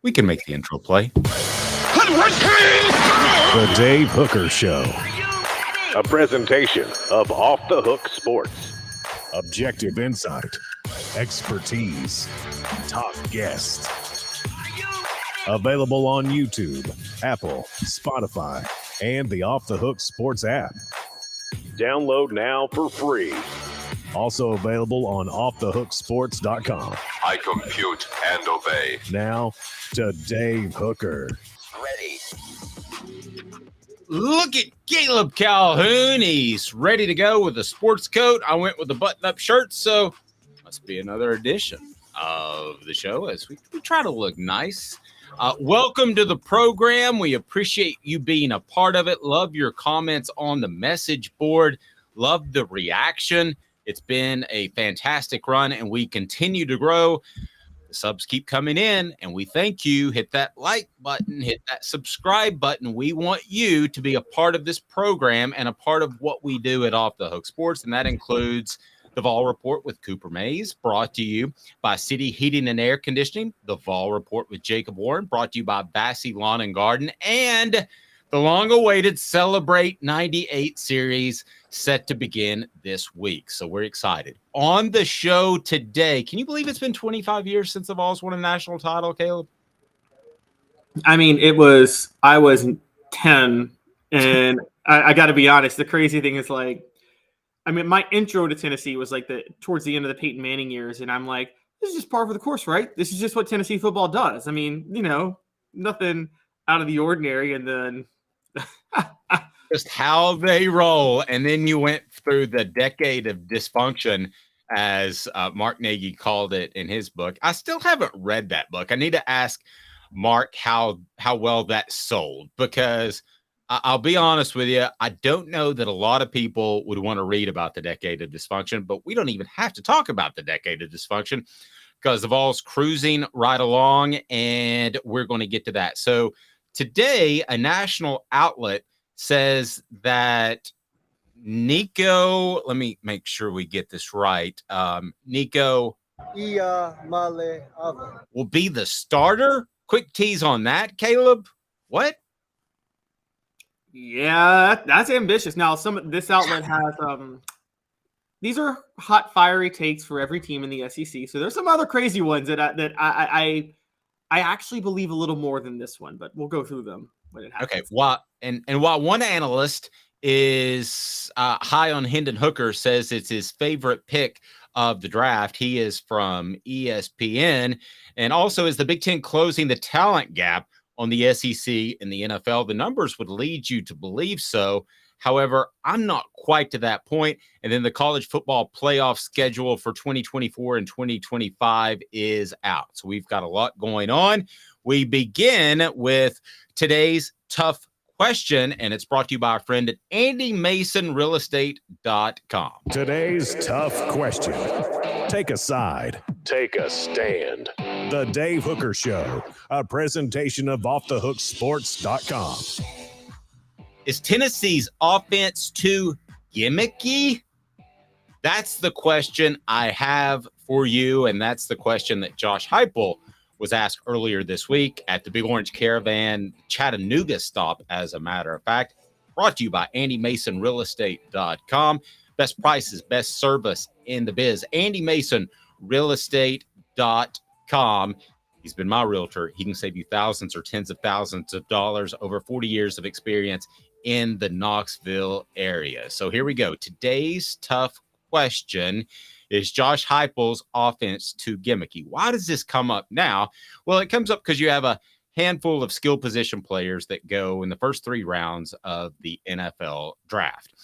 We can make the intro play. The Dave Hooker Show. A presentation of Off the Hook Sports. Objective insight, expertise, top guests. Available on YouTube, Apple, Spotify, and the Off the Hook Sports app. Download now for free. Also available on offthehooksports.com. I compute and obey. Now to Dave Hooker. Ready. Look at Caleb Calhoun. He's ready to go with a sports coat. I went with a button-up shirt, so must be another edition of the show as we try to look nice. Welcome to the program. We appreciate you being a part of it. Love your comments on the message board. Love the reaction. It's been a fantastic run, and we continue to grow. The subs keep coming in, and we thank you. Hit that like button. Hit that subscribe button. We want you to be a part of this program and a part of what we do at Off the Hook Sports, and that includes the Vol Report with Cooper Mays, brought to you by City Heating and Air Conditioning, the Vol Report with Jacob Warren, brought to you by Bassey Lawn and Garden, and the long-awaited Celebrate 98 series set to begin this week. So we're excited. On the show today, can you believe it's been 25 years since the Vols won a national title, Caleb? I mean, I was 10, and I got to be honest, the crazy thing is my intro to Tennessee was towards the end of the Peyton Manning years, and I'm like, this is just par for the course, right? This is just what Tennessee football does. I mean, nothing out of the ordinary, and then just how they roll. And then you went through the decade of dysfunction, as Mark Nagy called it in his book. I still haven't read that book. I need to ask Mark how well that sold, because I'll be honest with you, I don't know that a lot of people would want to read about the decade of dysfunction, but we don't even have to talk about the decade of dysfunction because the Vols cruising right along, and we're going to get to that. So today, a national outlet says that Nico, let me make sure we get this right. Nico will be the starter. Quick tease on that, Caleb. What? Yeah, that's ambitious. Now, this outlet has these are hot, fiery takes for every team in the SEC. So there's some other crazy ones that I actually believe a little more than this one, but we'll go through them when it happens. Okay. While one analyst is high on Hendon Hooker, says it's his favorite pick of the draft. He is from ESPN, and also is the Big Ten closing the talent gap on the SEC and the NFL. The numbers would lead you to believe so. However, I'm not quite to that point. And then the college football playoff schedule for 2024 and 2025 is out. So we've got a lot going on. We begin with today's tough question, and it's brought to you by our friend at AndyMasonRealEstate.com. Today's tough question. Take a side. Take a stand. The Dave Hooker Show, a presentation of offthehooksports.com. Is Tennessee's offense too gimmicky? That's the question I have for you, and that's the question that Josh Heupel was asked earlier this week at the Big Orange Caravan Chattanooga stop, as a matter of fact. Brought to you by AndyMasonRealEstate.com. Best prices, best service in the biz. AndyMasonRealEstate.com. He's been my realtor. He can save you thousands or tens of thousands of dollars, over 40 years of experience in the Knoxville area. So here we go. Today's tough question is Josh Heupel's offense too gimmicky? Why does this come up now? Well, it comes up because you have a handful of skill position players that go in the first 3 rounds of the NFL draft.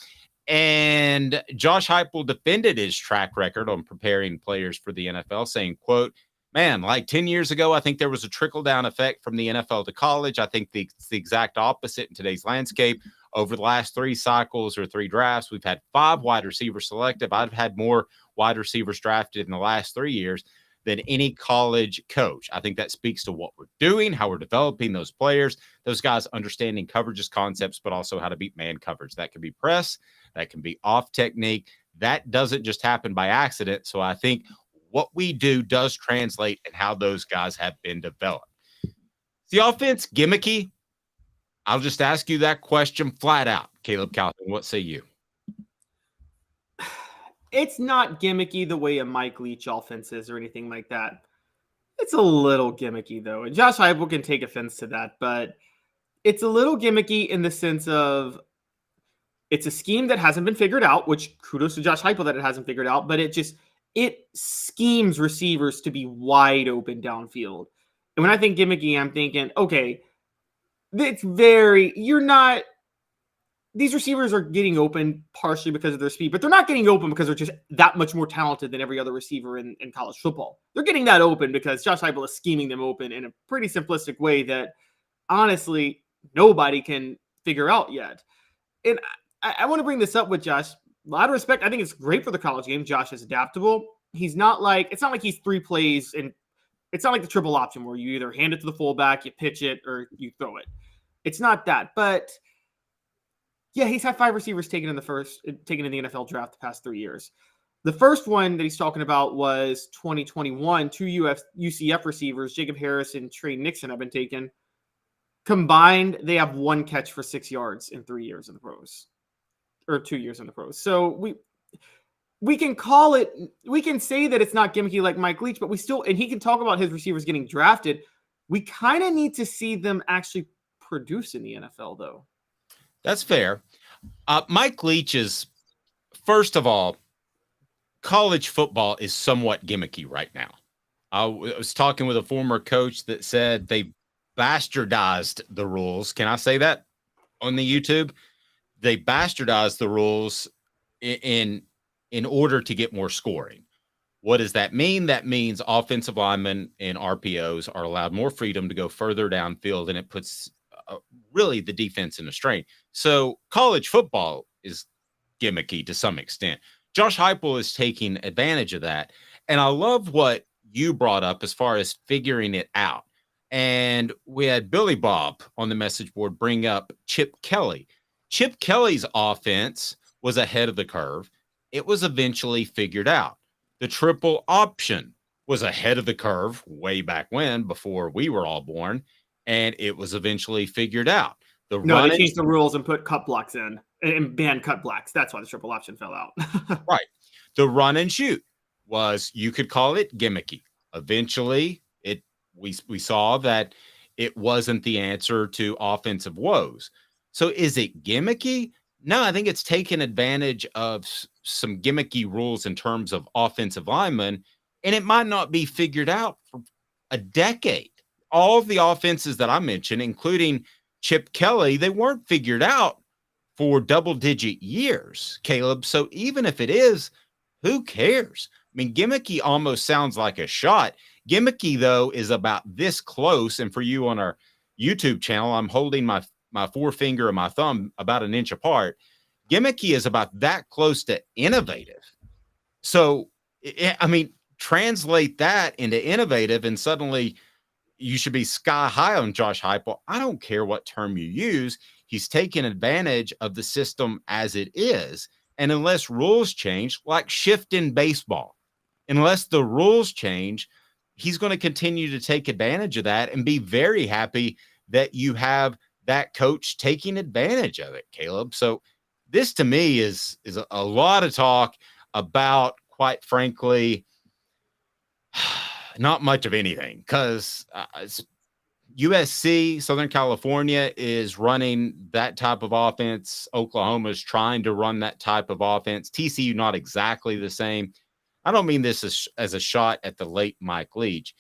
And Josh Heupel defended his track record on preparing players for the NFL, saying, quote, man, like 10 years ago, I think there was a trickle-down effect from the NFL to college. I think it's the exact opposite in today's landscape. Over the last 3 cycles or 3 drafts, we've had 5 wide receivers selected. I've had more wide receivers drafted in the last 3 years than any college coach. I think that speaks to what we're doing, how we're developing those players, those guys understanding coverages, concepts, but also how to beat man coverage. That can be press, that can be off technique. That doesn't just happen by accident. So I think what we do does translate in how those guys have been developed. the offense gimmicky? I'll just ask you that question flat out. Caleb Calhoun, what say you? It's not gimmicky the way a Mike Leach offense is or anything like that. It's a little gimmicky, though. And Josh Heupel can take offense to that, but it's a little gimmicky in the sense of it's a scheme that hasn't been figured out, which kudos to Josh Heupel that it hasn't figured out, but it schemes receivers to be wide open downfield. And when I think gimmicky, I'm thinking, okay, these receivers are getting open partially because of their speed, but they're not getting open because they're just that much more talented than every other receiver in college football. They're getting that open because Josh Heupel is scheming them open in a pretty simplistic way that honestly nobody can figure out yet. And I want to bring this up with Josh. A lot of respect. I think it's great for the college game. Josh is adaptable. It's not like he's 3 plays and it's not like the triple option where you either hand it to the fullback, you pitch it, or you throw it. It's not that. But yeah, he's had 5 receivers taken in the NFL draft the past 3 years. The first one that he's talking about was 2021. 2 UCF receivers, Jacob Harris and Trey Nixon, have been taken. Combined, they have 1 catch for 6 yards in 3 years in the pros. Or 2 years in the pros. So we can call it, we can say that it's not gimmicky like Mike Leach, but and he can talk about his receivers getting drafted. We kind of need to see them actually produce in the NFL, though. That's fair. Mike Leach is, first of all, college football is somewhat gimmicky right now. I was talking with a former coach that said they bastardized the rules. Can I say that on the YouTube? They bastardized the rules in order to get more scoring. What does that mean? That means offensive linemen and RPOs are allowed more freedom to go further downfield, and it puts really the defense in a strain. So college football is gimmicky to some extent. Josh Heupel is taking advantage of that. And I love what you brought up as far as figuring it out. And we had Billy Bob on the message board bring up Chip Kelly. Chip Kelly's offense was ahead of the curve. It was eventually figured out. The triple option was ahead of the curve way back when, before we were all born, and it was eventually figured out. They changed the rules and put cut blocks in and banned cut blocks. That's why the triple option fell out. Right. The run and shoot was, you could call it gimmicky. Eventually, we saw that it wasn't the answer to offensive woes. So is it gimmicky? No, I think it's taken advantage of some gimmicky rules in terms of offensive linemen, and it might not be figured out for a decade. All of the offenses that I mentioned, including Chip Kelly, they weren't figured out for double-digit years, Caleb. So even if it is, who cares? I mean, gimmicky almost sounds like a shot. Gimmicky, though, is about this close. And for you on our YouTube channel, I'm holding my forefinger and my thumb about an inch apart. Gimmicky is about that close to innovative. So, I mean, translate that into innovative, and suddenly you should be sky high on Josh Heupel. I don't care what term you use. He's taking advantage of the system as it is. And unless rules change, like shift in baseball, unless the rules change, he's going to continue to take advantage of that and be very happy that you have that coach taking advantage of it, Caleb. So this to me is a lot of talk about, quite frankly, not much of anything, because USC, Southern California, is running that type of offense. Oklahoma is trying to run that type of offense. TCU, not exactly the same. I don't mean this as a shot at the late Mike Leach.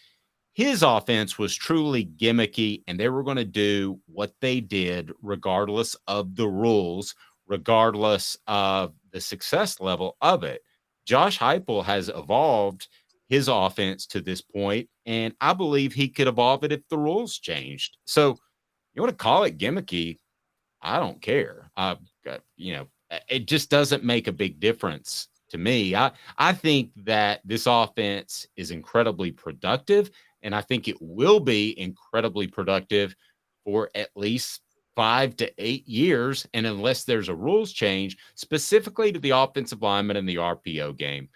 His offense was truly gimmicky, and they were going to do what they did regardless of the rules, regardless of the success level of it. Josh Heupel has evolved his offense to this point, and I believe he could evolve it if the rules changed. So you want to call it gimmicky, I don't care. It just doesn't make a big difference to me. I think that this offense is incredibly productive, and I think it will be incredibly productive for at least 5 to 8 years. And unless there's a rules change specifically to the offensive lineman and the RPO game,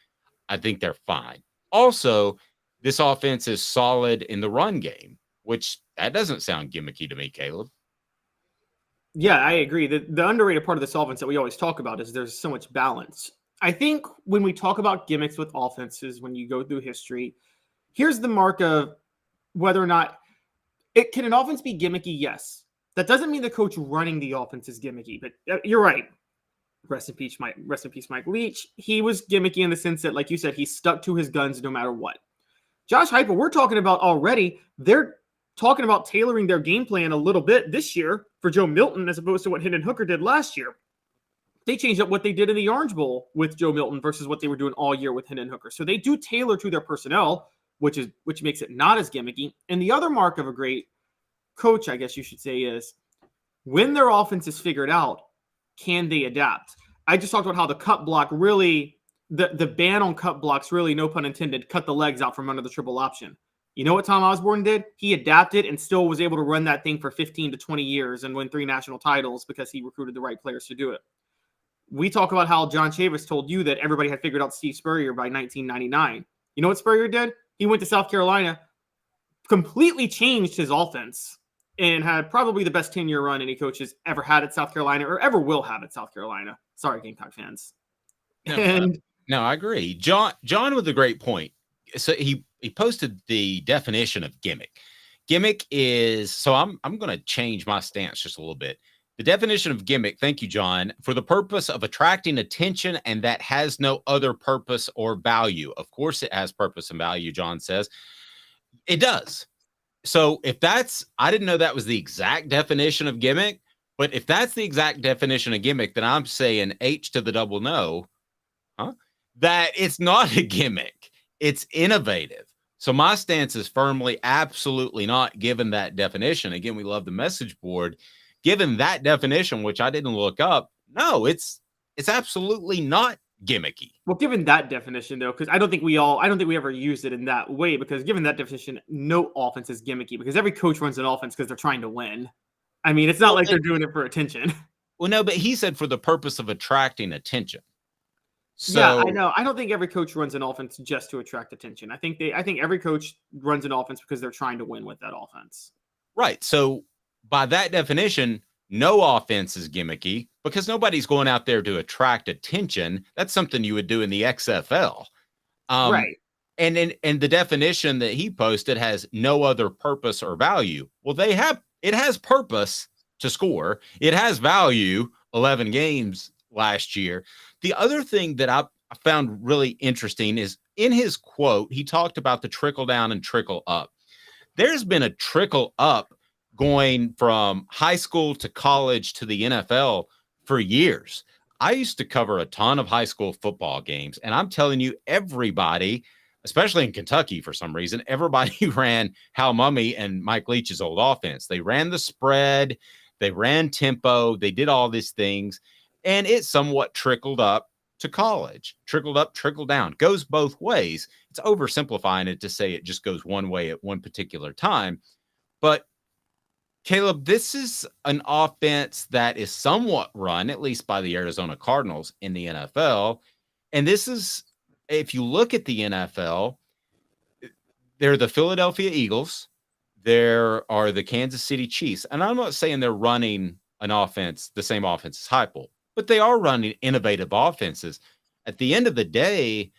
I think they're fine. Also, this offense is solid in the run game. which that doesn't sound gimmicky to me, Caleb. Yeah, I agree. The underrated part of this offense that we always talk about is there's so much balance. I think when we talk about gimmicks with offenses, when you go through history, here's the mark of whether or not it can an offense be gimmicky. Yes, that doesn't mean the coach running the offense is gimmicky. But you're right. Rest in peace, Mike Leach. He was gimmicky in the sense that, like you said, he stuck to his guns no matter what. Josh Heupel, we're talking about already. They're talking about tailoring their game plan a little bit this year for Joe Milton as opposed to what Hendon Hooker did last year. They changed up what they did in the Orange Bowl with Joe Milton versus what they were doing all year with Hendon Hooker. So they do tailor to their personnel, which makes it not as gimmicky. And the other mark of a great coach, I guess you should say, is when their offense is figured out, can they adapt? I just talked about how the cut block really, the ban on cut blocks really, no pun intended, cut the legs out from under the triple option. You know what Tom Osborne did? He adapted and still was able to run that thing for 15 to 20 years and win 3 national titles because he recruited the right players to do it. We talk about how John Chavis told you that everybody had figured out Steve Spurrier by 1999. You know what Spurrier did? He went to South Carolina, completely changed his offense, and had probably the best 10-year run any coach has ever had at South Carolina or ever will have at South Carolina. Sorry, Gamecock fans. No, I agree. John with a great point. So he posted the definition of gimmick. Gimmick is, so I'm going to change my stance just a little bit. The definition of gimmick, thank you, John, for the purpose of attracting attention and that has no other purpose or value. Of course it has purpose and value, John says. It does. So if I didn't know that was the exact definition of gimmick, but if that's the exact definition of gimmick, then I'm saying H to the double no, that it's not a gimmick. It's innovative. So my stance is firmly, absolutely not, given that definition. Again, we love the message board. Given that definition, which I didn't look up, no, it's absolutely not gimmicky. Well, given that definition, though, because I don't think we ever used it in that way, because given that definition, no offense is gimmicky because every coach runs an offense because they're trying to win. I mean, it's not like they're doing it for attention. Well, no, but he said for the purpose of attracting attention. So, yeah, I know. I don't think every coach runs an offense just to attract attention. I think every coach runs an offense because they're trying to win with that offense. Right. So by that definition, no offense is gimmicky because nobody's going out there to attract attention. That's something you would do in the XFL. Right. And the definition that he posted has no other purpose or value. Well, it has purpose to score. It has value, 11 games last year. The other thing that I found really interesting is in his quote, he talked about the trickle down and trickle up. There's been a trickle up going from high school to college to the NFL for years. I used to cover a ton of high school football games, and I'm telling you, everybody, especially in Kentucky for some reason, everybody ran Hal Mumme and Mike Leach's old offense. They ran the spread, they ran tempo, they did all these things, and it somewhat trickled up to college. Trickled up, trickled down. Goes both ways. It's oversimplifying it to say it just goes one way at one particular time. But Caleb, this is an offense that is somewhat run, at least by the Arizona Cardinals in the NFL. And this is, if you look at the NFL, they're the Philadelphia Eagles. There are the Kansas City Chiefs. And I'm not saying they're running an offense, the same offense as Heupel, but they are running innovative offenses. At the end of the day,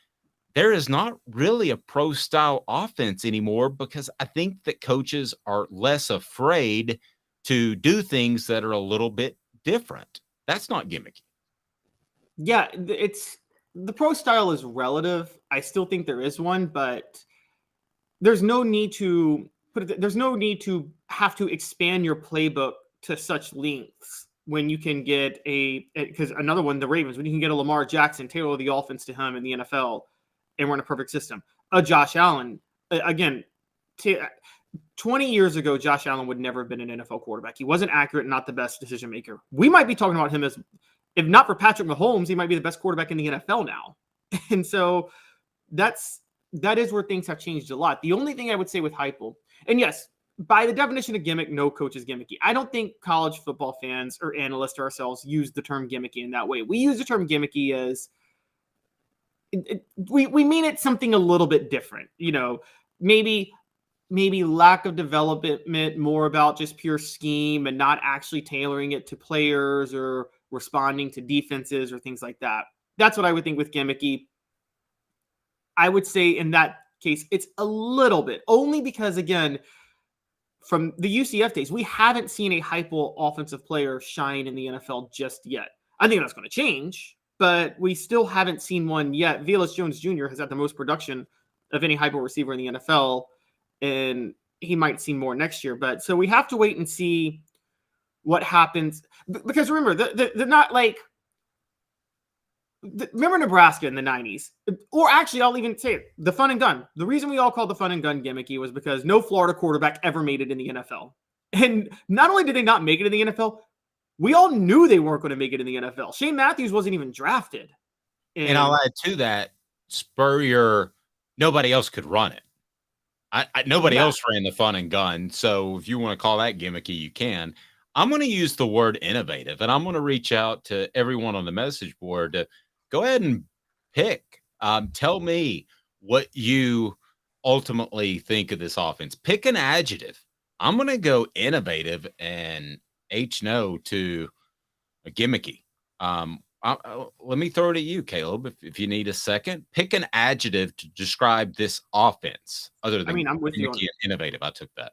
there is not really a pro-style offense anymore because I think that coaches are less afraid to do things that are a little bit different. That's not gimmicky. Yeah, it's the pro style is relative. I still think there is one, but there's no need to have to expand your playbook to such lengths when you can get because another one, the Ravens, when you can get a Lamar Jackson, tailor the offense to him in the NFL and run a perfect system. Josh Allen, again, 20 years ago, Josh Allen would never have been an NFL quarterback. He wasn't accurate, not the best decision maker. We might be talking about him as, if not for Patrick Mahomes, he might be the best quarterback in the NFL now. And so that is where things have changed a lot. The only thing I would say with Heupel, and yes, by the definition of gimmick, no coach is gimmicky. I don't think college football fans or analysts or ourselves use the term gimmicky in that way. We use the term gimmicky as we mean it something a little bit different. You know, maybe maybe lack of development, more about just pure scheme and not actually tailoring it to players or responding to defenses or things like that. That's what I would think with gimmicky. I would say in that case, it's a little bit, only because, again, from the UCF days, we haven't seen a Heupel offensive player shine in the NFL just yet. I think that's going to change, but we still haven't seen one yet. Velus Jones Jr. has had the most production of any Heupel receiver in the NFL, and he might see more next year. But so we have to wait and see what happens. Because remember, they're not like remember Nebraska in the 90s, or actually I'll even say it, the fun and gun. The reason we all called the fun and gun gimmicky was because no Florida quarterback ever made it in the NFL. And not only did they not make it in the NFL, we all knew they weren't going to make it in the NFL. Shane Matthews wasn't even drafted. And I'll add to that, Spurrier, nobody else could run it. Nobody else ran the fun and gun. So if you want to call that gimmicky, you can. I'm going to use the word innovative, and I'm going to reach out to everyone on the message board to go ahead and pick. Tell me what you ultimately think of this offense. Pick an adjective. I'm going to go innovative and no to a gimmicky. Let me throw it at you, Caleb, if you need a second. Pick an adjective to describe this offense other than I'm with you on innovative. I took that.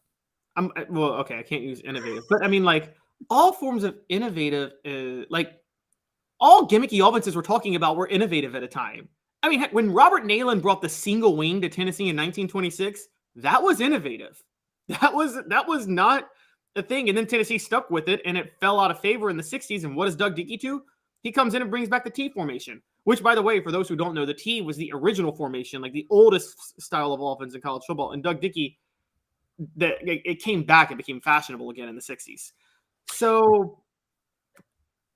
Okay, I can't use innovative, but I mean, like, all forms of innovative, like all gimmicky offenses we're talking about were innovative at a time. I mean, when Robert Nalen brought the single wing to Tennessee in 1926, that was innovative. That was not a thing. And then Tennessee stuck with it, and it fell out of favor in the 60s. And what does Doug Dickey do? He comes in and brings back the T formation, which, by the way, for those who don't know, the T was the original formation, like the oldest style of offense in college football. And Doug Dickey, it came back and became fashionable again in the 60s. So,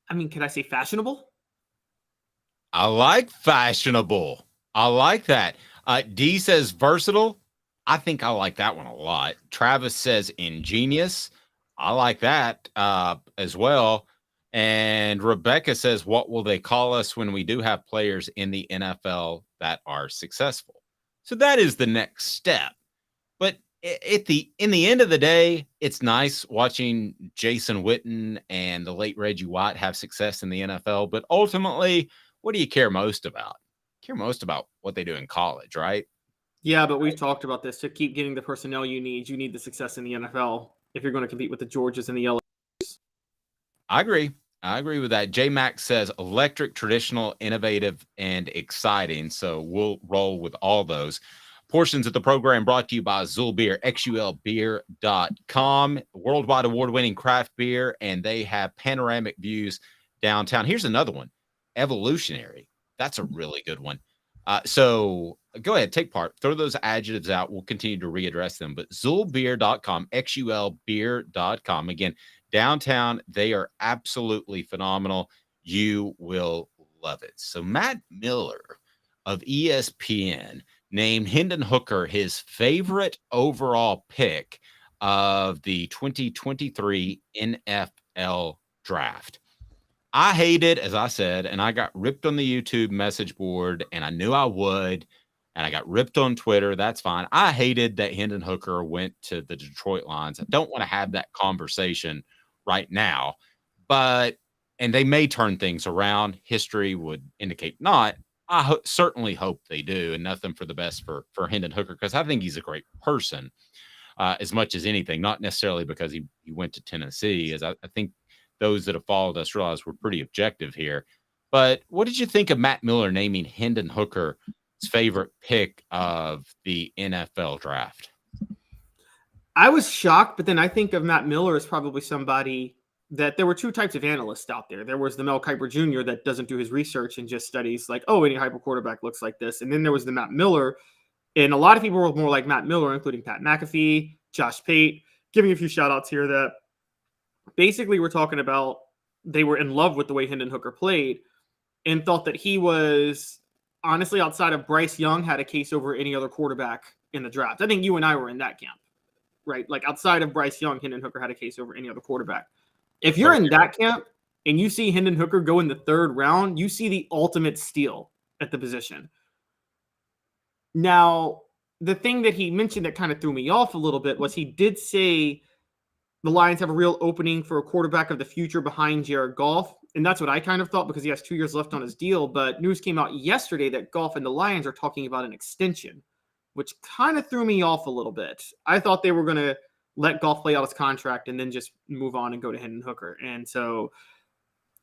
I mean, can I say fashionable? I like fashionable. I like that. D says versatile. I think I like that one a lot. Travis says ingenious. I like that as well. And Rebecca says, what will they call us when we do have players in the NFL that are successful? So that is the next step. But in the end of the day, it's nice watching Jason Witten and the late Reggie White have success in the NFL. But ultimately, what do you care most about? Care most about what they do in college, right? Yeah, but we've talked about this. To keep getting the personnel you need the success in the NFL if you're going to compete with the Georgias and the LSUs. I agree with that. J Max says electric, traditional, innovative, and exciting. So we'll roll with all those. Portions of the program brought to you by Zul Beer, xulbeer.com, worldwide award-winning craft beer, and they have panoramic views downtown. Here's another one, evolutionary. That's a really good one. So go ahead, take part. Throw those adjectives out. We'll continue to readdress them. But zulbeer.com, xulbeer.com. Again, downtown, they are absolutely phenomenal. You will love it. So Matt Miller of ESPN named Hendon Hooker his favorite overall pick of the 2023 NFL draft. I hate it, as I said, and I got ripped on the YouTube message board, and I knew I would, and I got ripped on Twitter. That's fine. I hated that Hendon Hooker went to the Detroit Lions. I don't want to have that conversation right now, and they may turn things around. History would indicate not. I certainly hope they do, and nothing for the best for Hendon Hooker, because I think he's a great person as much as anything, not necessarily because he went to Tennessee, as I think those that have followed us realize we're pretty objective here. But what did you think of Matt Miller naming Hendon Hooker his favorite pick of the NFL draft? I was shocked, but then I think of Matt Miller as probably somebody that there were two types of analysts out there. There was the Mel Kiper Jr. that doesn't do his research and just studies like, oh, any Heupel quarterback looks like this. And then there was the Matt Miller. And a lot of people were more like Matt Miller, including Pat McAfee, Josh Pate, giving a few shout outs here that basically we're talking about they were in love with the way Hendon Hooker played and thought that he was, honestly, outside of Bryce Young, had a case over any other quarterback in the draft. I think you and I were in that camp, right? Like outside of Bryce Young, Hendon Hooker had a case over any other quarterback. If you're in that camp and you see Hendon Hooker go in the third round, you see the ultimate steal at the position. Now, the thing that he mentioned that kind of threw me off a little bit was he did say the Lions have a real opening for a quarterback of the future behind Jared Goff. And that's what I kind of thought because he has 2 years left on his deal. But news came out yesterday that Goff and the Lions are talking about an extension, which kind of threw me off a little bit. I thought they were going to let Goff play out his contract and then just move on and go to Hendon Hooker. And so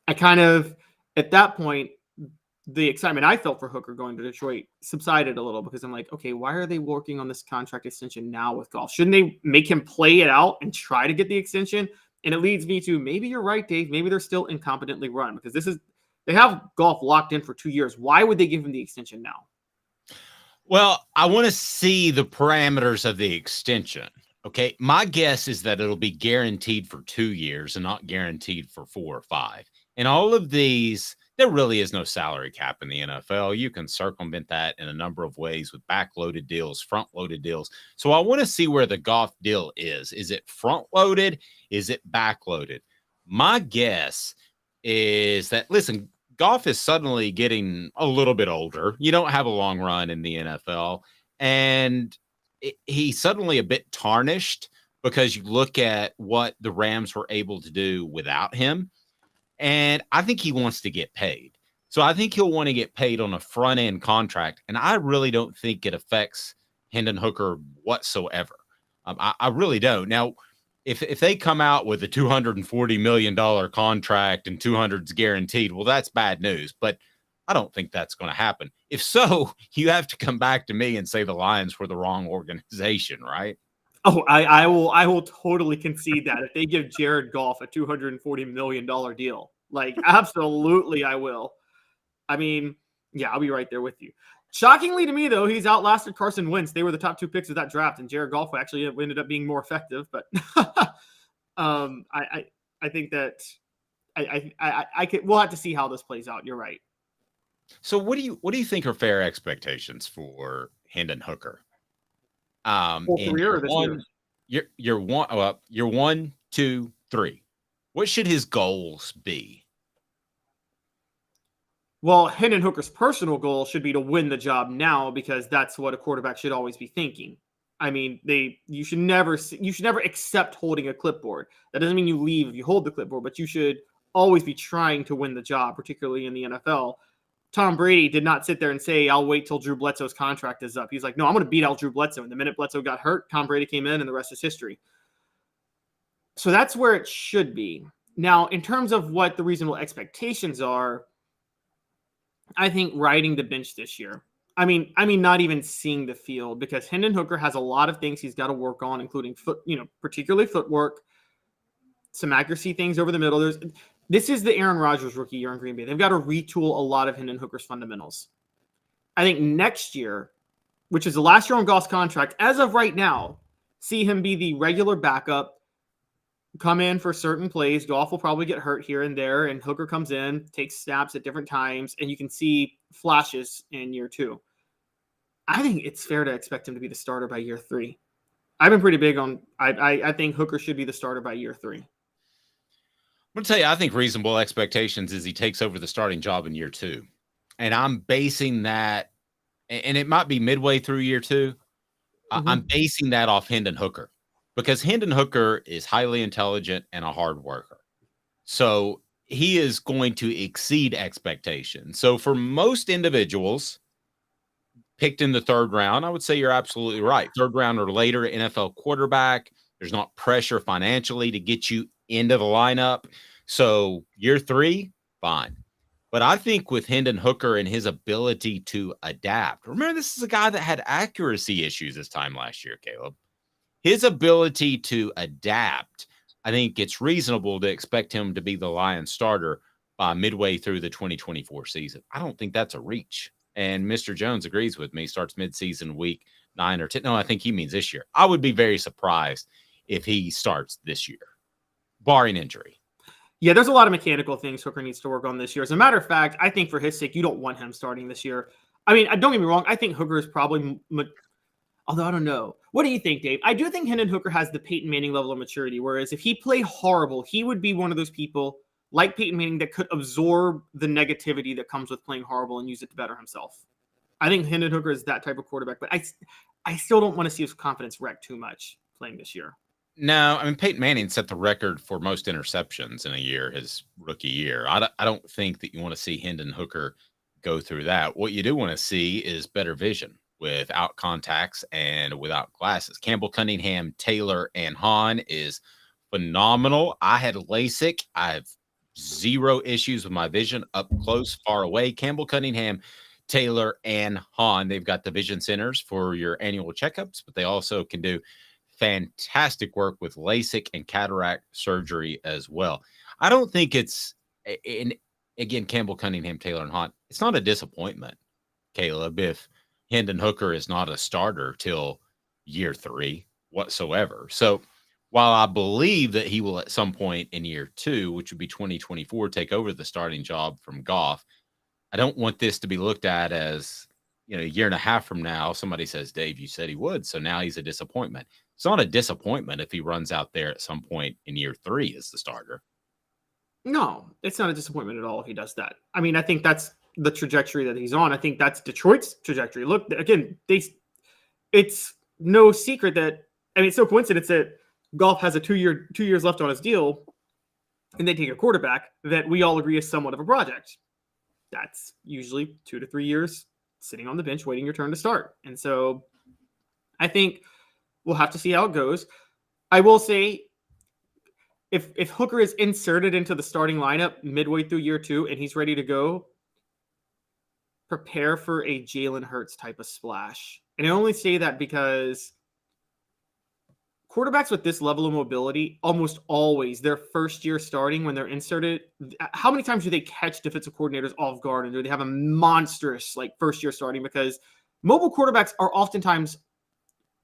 I kind of, at that point, the excitement I felt for Hooker going to Detroit subsided a little because I'm like, okay, why are they working on this contract extension now with Goff? Shouldn't they make him play it out and try to get the extension? And it leads me to maybe you're right, Dave. Maybe they're still incompetently run because they have Goff locked in for 2 years. Why would they give him the extension now? Well, I want to see the parameters of the extension. Okay. My guess is that it'll be guaranteed for 2 years and not guaranteed for 4 or 5. And all of these, there really is no salary cap in the NFL. You can circumvent that in a number of ways with backloaded deals, front-loaded deals. So I want to see where the Goff deal is. Is it front-loaded? Is it backloaded? My guess is that, listen, Goff is suddenly getting a little bit older. You don't have a long run in the NFL. And he's suddenly a bit tarnished because you look at what the Rams were able to do without him. And I think he wants to get paid. So I think he'll want to get paid on a front end contract. And I really don't think it affects Hendon Hooker whatsoever. I really don't. Now, if they come out with a $240 million contract and 200's guaranteed, well, that's bad news. But I don't think that's going to happen. If so, you have to come back to me and say the Lions were the wrong organization, right? Oh, I will totally concede that if they give Jared Goff a $240 million deal, like absolutely I will. I mean, yeah, I'll be right there with you. Shockingly to me, though, he's outlasted Carson Wentz. They were the top 2 picks of that draft, and Jared Goff actually ended up being more effective. But I think that we'll have to see how this plays out. You're right. So what do you think are fair expectations for Hendon Hooker? Career or this year? You're 1, 2, 3. What should his goals be? Well, Hendon Hooker's personal goal should be to win the job now because that's what a quarterback should always be thinking. I mean, you should never accept holding a clipboard. That doesn't mean you leave if you hold the clipboard, but you should always be trying to win the job, particularly in the NFL. Tom Brady did not sit there and say, I'll wait till Drew Bledsoe's contract is up. He's like, no, I'm going to beat out Drew Bledsoe. And the minute Bledsoe got hurt, Tom Brady came in and the rest is history. So that's where it should be. Now, in terms of what the reasonable expectations are, I think riding the bench this year. I mean, not even seeing the field because Hendon Hooker has a lot of things he's got to work on, including particularly footwork, some accuracy things over the middle. This is the Aaron Rodgers rookie year in Green Bay. They've got to retool a lot of Hendon Hooker's fundamentals. I think next year, which is the last year on Goff's contract, as of right now, see him be the regular backup, come in for certain plays. Goff will probably get hurt here and there, and Hooker comes in, takes snaps at different times, and you can see flashes in year 2. I think it's fair to expect him to be the starter by year 3. I've been pretty big on I think Hooker should be the starter by year 3. I'm going to tell you, I think reasonable expectations is he takes over the starting job in year 2. And I'm basing that, and it might be midway through year 2. I'm basing that off Hendon Hooker because Hendon Hooker is highly intelligent and a hard worker. So he is going to exceed expectations. So for most individuals picked in the 3rd round, I would say you're absolutely right. 3rd round or later, NFL quarterback, there's not pressure financially to get you into the lineup. So year 3, fine. But I think with Hendon Hooker and his ability to adapt, remember, this is a guy that had accuracy issues this time last year, Caleb. His ability to adapt, I think it's reasonable to expect him to be the Lions starter by midway through the 2024 season. I don't think that's a reach. And Mr. Jones agrees with me, starts midseason week 9 or 10. No, I think he means this year. I would be very surprised if he starts this year, barring injury. Yeah, there's a lot of mechanical things Hooker needs to work on this year. As a matter of fact, I think for his sake, you don't want him starting this year. I mean, don't get me wrong. I think Hooker is probably, although I don't know. What do you think, Dave? I do think Hendon Hooker has the Peyton Manning level of maturity, whereas if he played horrible, he would be one of those people like Peyton Manning that could absorb the negativity that comes with playing horrible and use it to better himself. I think Hendon Hooker is that type of quarterback, but I still don't want to see his confidence wrecked too much playing this year. No, I mean, Peyton Manning set the record for most interceptions in a year, his rookie year. I don't think that you want to see Hendon Hooker go through that. What you do want to see is better vision without contacts and without glasses. Campbell, Cunningham, Taylor, and Hahn is phenomenal. I had LASIK. I have zero issues with my vision up close, far away. Campbell, Cunningham, Taylor, and Hahn, they've got the vision centers for your annual checkups, but they also can do fantastic work with LASIK and cataract surgery as well. I don't think it's, again, Campbell, Cunningham, Taylor, and Hahn, it's not a disappointment, Caleb, if Hendon Hooker is not a starter till year 3 whatsoever. So while I believe that he will at some point in year 2, which would be 2024, take over the starting job from Goff, I don't want this to be looked at as, a year and a half from now, somebody says, Dave, you said he would, so now he's a disappointment. It's not a disappointment if he runs out there at some point in year 3 as the starter. No, it's not a disappointment at all if he does that. I mean, I think that's the trajectory that he's on. I think that's Detroit's trajectory. Look, again, it's no secret that, it's no coincidence that Goff has a 2 years left on his deal, and they take a quarterback that we all agree is somewhat of a project. That's usually 2 to 3 years sitting on the bench waiting your turn to start. And so I think we'll have to see how it goes. I will say, if Hooker is inserted into the starting lineup midway through year 2 and he's ready to go, prepare for a Jalen Hurts type of splash. And I only say that because quarterbacks with this level of mobility, almost always their first year starting when they're inserted, how many times do they catch defensive coordinators off guard, and do they have a monstrous first year starting? Because mobile quarterbacks are oftentimes,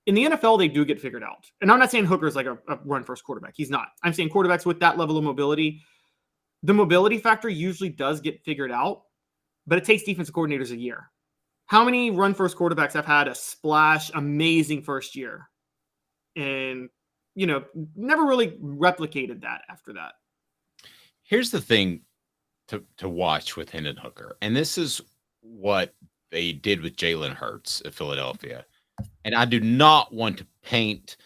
in the NFL, they do get figured out. And I'm not saying Hooker is like a run first quarterback. He's not. I'm saying quarterbacks with that level of mobility, the mobility factor usually does get figured out, but it takes defensive coordinators a year. How many run first quarterbacks have had a splash, amazing first year and, never really replicated that after that? Here's the thing to watch with Hendon Hooker, and this is what they did with Jalen Hurts at Philadelphia. And I do not want to paint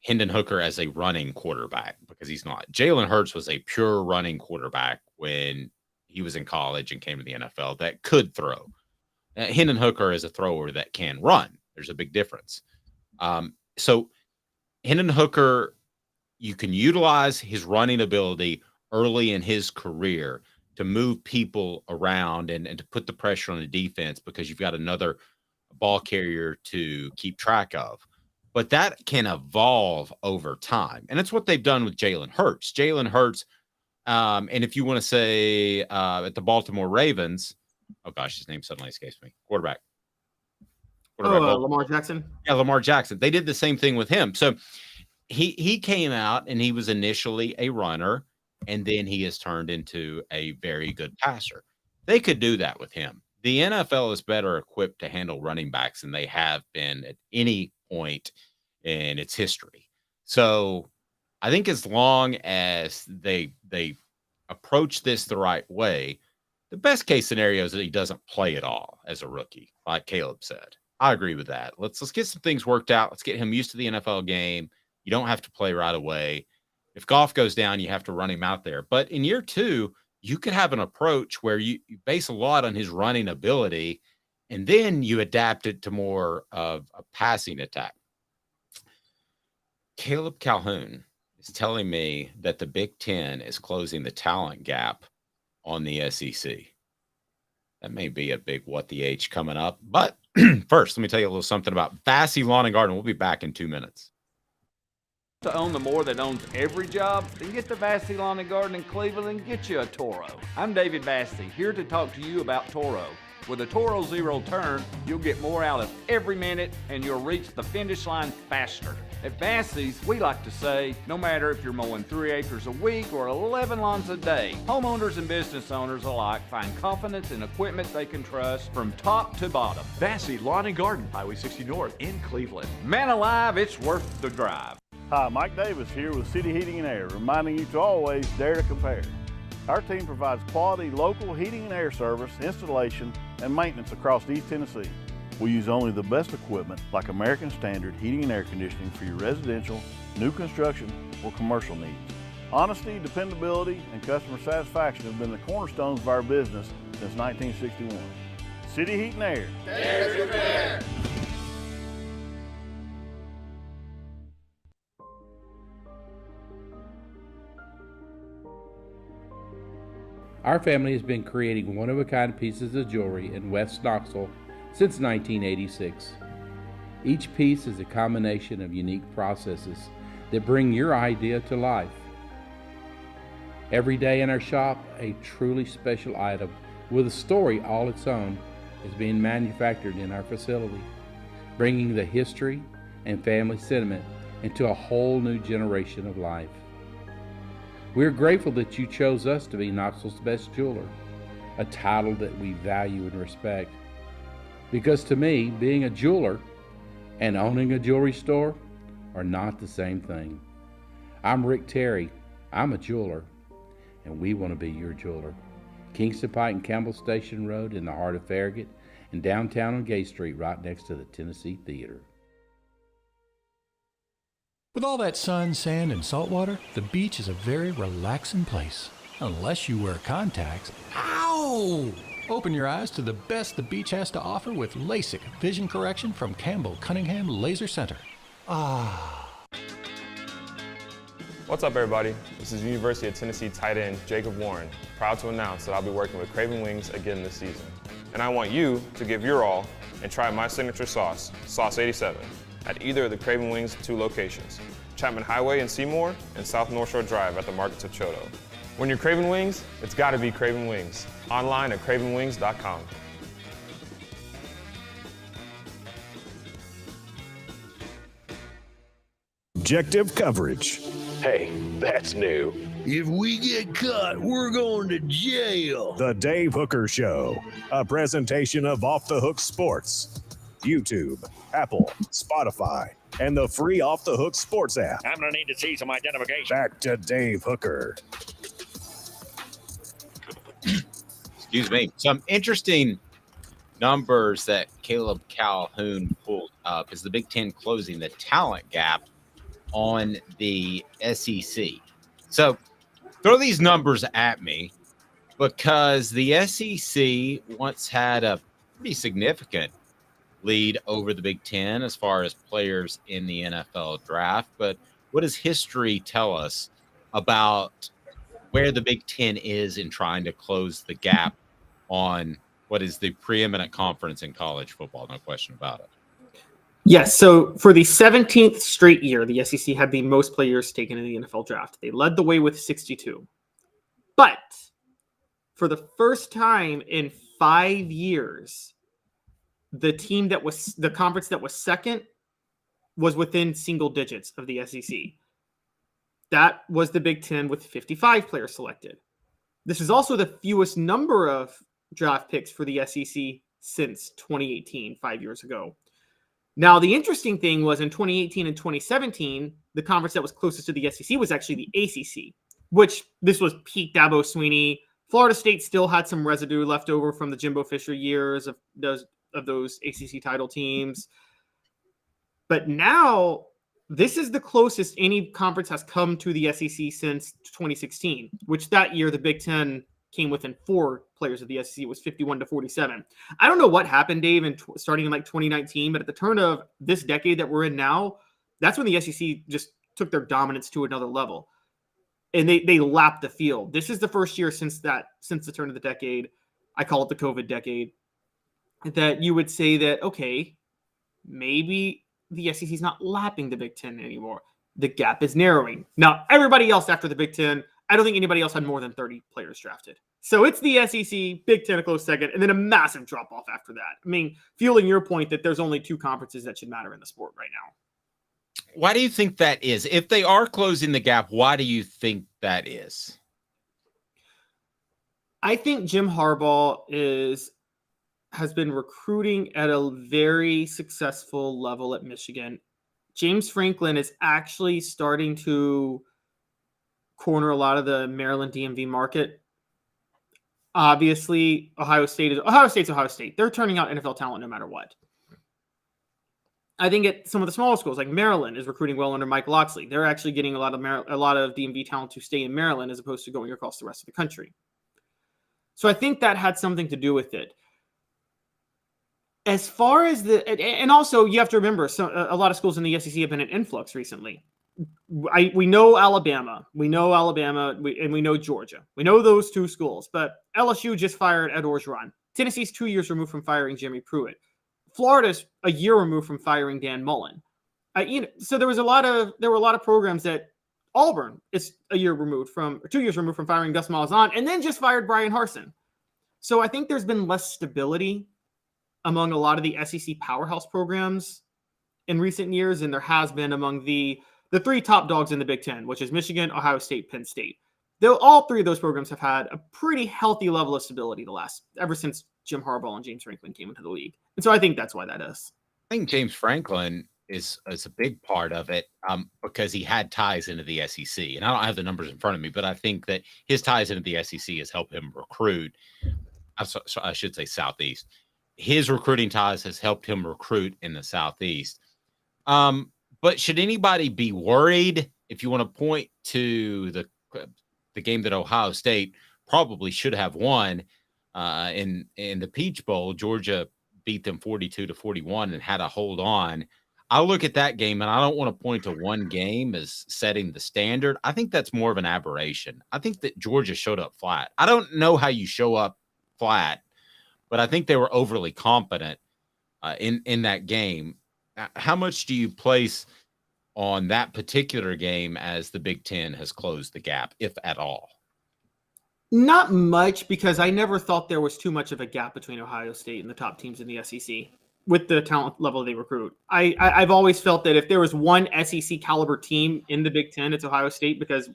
Hendon Hooker as a running quarterback, because he's not. Jalen Hurts was a pure running quarterback when he was in college and came to the NFL that could throw. Hendon Hooker is a thrower that can run. There's a big difference. So Hendon Hooker, you can utilize his running ability early in his career to move people around and to put the pressure on the defense, because you've got another ball carrier to keep track of. But that can evolve over time. And that's what they've done with Jalen Hurts. Jalen Hurts, and if you want to say at the Baltimore Ravens, oh gosh, his name suddenly escapes me. Quarterback. Lamar Jackson. Yeah, Lamar Jackson. They did the same thing with him. So he came out and he was initially a runner, and then he has turned into a very good passer. They could do that with him. The NFL is better equipped to handle running backs than they have been at any point in its history. So I think as long as they approach this the right way, the best case scenario is that he doesn't play at all as a rookie, like Caleb said. I agree with that. Let's get some things worked out. Let's get him used to the NFL game. You don't have to play right away. If Goff goes down, you have to run him out there. But in year 2, you could have an approach where you base a lot on his running ability, and then you adapt it to more of a passing attack. Caleb Calhoun is telling me that the Big Ten is closing the talent gap on the SEC. That may be a big what the H coming up. But first, let me tell you a little something about Vassy Lawn and Garden. We'll be back in 2 minutes. To own the more that owns every job, then get to Vassy Lawn and Garden in Cleveland and get you a Toro. I'm David Vassy, here to talk to you about Toro. With a Toro Zero Turn, you'll get more out of every minute and you'll reach the finish line faster. At Vassy's, we like to say, no matter if you're mowing 3 acres a week or 11 lawns a day, homeowners and business owners alike find confidence in equipment they can trust from top to bottom. Vassy Lawn and Garden, Highway 60 North in Cleveland. Man alive, it's worth the drive. Hi, Mike Davis here with City Heating and Air, reminding you to always dare to compare. Our team provides quality local heating and air service, installation, and maintenance across East Tennessee. We use only the best equipment like American Standard heating and air conditioning for your residential, new construction, or commercial needs. Honesty, dependability, and customer satisfaction have been the cornerstones of our business since 1961. City Heat and Air. There's your bear. Our family has been creating one-of-a-kind pieces of jewelry in West Knoxville since 1986. Each piece is a combination of unique processes that bring your idea to life. Every day in our shop, a truly special item with a story all its own is being manufactured in our facility, bringing the history and family sentiment into a whole new generation of life. We're grateful that you chose us to be Knoxville's best jeweler, a title that we value and respect. Because to me, being a jeweler and owning a jewelry store are not the same thing. I'm Rick Terry. I'm a jeweler, and we want to be your jeweler. Kingston Pike and Campbell Station Road in the heart of Farragut, and downtown on Gay Street right next to the Tennessee Theater. With all that sun, sand, and salt water, the beach is a very relaxing place. Unless you wear contacts. Ow! Open your eyes to the best the beach has to offer with LASIK vision correction from Campbell Cunningham Laser Center. Ah. What's up, everybody? This is University of Tennessee tight end Jacob Warren, proud to announce that I'll be working with Craven Wings again this season. And I want you to give your all and try my signature sauce, Sauce 87, at either of the Craven Wings 2 locations, Chapman Highway in Seymour and South North Shore Drive at the Markets of Choto. When you're craving wings, it's gotta be Craven Wings. Online at cravenwings.com. Objective coverage. Hey, that's new. If we get caught, we're going to jail. The Dave Hooker Show, a presentation of Off the Hook Sports. YouTube, Apple, Spotify, and the free Off the Hook Sports app. I'm going to need to see some identification. Back to Dave Hooker. Excuse me. Some interesting numbers that Caleb Calhoun pulled up is the Big Ten closing the talent gap on the SEC. So throw these numbers at me because the SEC once had a pretty significant lead over the Big Ten as far as players in the NFL draft. But what does history tell us about where the Big Ten is in trying to close the gap on what is the preeminent conference in college football? No question about it. Yes, so for the 17th straight year, the SEC had the most players taken in the NFL draft. They led the way with 62. But for the first time in 5 years, the conference that was second was within single digits of the SEC. That was the Big Ten with 55 players selected. This is also the fewest number of draft picks for the SEC since 2018, 5 years ago. Now, the interesting thing was in 2018 and 2017, the conference that was closest to the SEC was actually the ACC, which this was peak Dabo Swinney. Florida State still had some residue left over from the Jimbo Fisher years of those ACC title teams. But now, this is the closest any conference has come to the SEC since 2016, which that year the Big Ten came within 4 players of the SEC. It was 51-47. I don't know what happened, Dave, starting in like 2019, but at the turn of this decade that we're in now, that's when the SEC just took their dominance to another level. And they lapped the field. This is the first year since the turn of the decade, I call it the COVID decade, that you would say that, okay, maybe the SEC is not lapping the Big Ten anymore. The gap is narrowing. Now, everybody else after the Big Ten, I don't think anybody else had more than 30 players drafted. So it's the SEC, Big Ten a close second, and then a massive drop-off after that. I mean, fueling your point that there's only 2 conferences that should matter in the sport right now. Why do you think that is? If they are closing the gap, why do you think that is? I think Jim Harbaugh has been recruiting at a very successful level at Michigan. James Franklin is actually starting to corner a lot of the Maryland DMV market. Obviously, Ohio State's Ohio State. They're turning out NFL talent no matter what. I think at some of the smaller schools, like Maryland, is recruiting well under Mike Locksley. They're actually getting a lot of DMV talent to stay in Maryland as opposed to going across the rest of the country. So I think that had something to do with it. As far as and also you have to remember, a lot of schools in the SEC have been an influx recently. We know Alabama, and we know Georgia. We know those two schools, but LSU just fired Ed Orgeron. Tennessee's 2 years removed from firing Jimmy Pruitt. Florida's a year removed from firing Dan Mullen. So there were a lot of programs that Auburn is 2 years removed from firing Gus Malzahn, and then just fired Brian Harsin. So I think there's been less stability among a lot of the SEC powerhouse programs in recent years than there has been among the three top dogs in the Big Ten, which is Michigan, Ohio State, Penn State. All three of those programs have had a pretty healthy level of stability ever since Jim Harbaugh and James Franklin came into the league. And so I think that's why that is. I think James Franklin is a big part of it because he had ties into the SEC. And I don't have the numbers in front of me, but I think that his ties into the SEC has helped him recruit. I should say Southeast. His recruiting ties has helped him recruit in the Southeast. But should anybody be worried if you want to point to the game that Ohio State probably should have won in the Peach Bowl? Georgia beat them 42-41 and had to hold on. I look at that game and I don't want to point to one game as setting the standard. I think that's more of an aberration. I think that Georgia showed up flat. I don't know how you show up flat, but I think they were overly competent in that game. How much do you place on that particular game as the Big Ten has closed the gap, if at all? Not much, because I never thought there was too much of a gap between Ohio State and the top teams in the SEC with the talent level they recruit. I've always felt that if there was one SEC caliber team in the Big Ten, it's Ohio State, because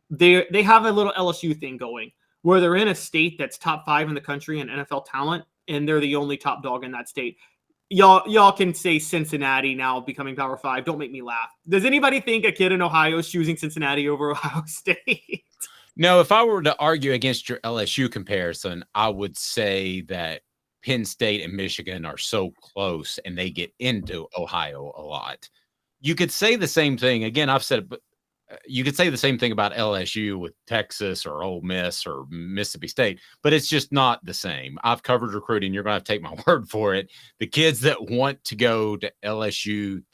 they have a little LSU thing going where they're in a state that's top 5 in the country in NFL talent, and they're the only top dog in that state. Y'all can say Cincinnati now becoming Power 5. Don't make me laugh. Does anybody think a kid in Ohio is choosing Cincinnati over Ohio State? No, if I were to argue against your LSU comparison, I would say that Penn State and Michigan are so close and they get into Ohio a lot. You could say the same thing. Again, I've said it, but you could say the same thing about LSU with Texas or Ole Miss or Mississippi State, but it's just not the same. I've covered recruiting. You're going to have to take my word for it. The kids that want to go to LSU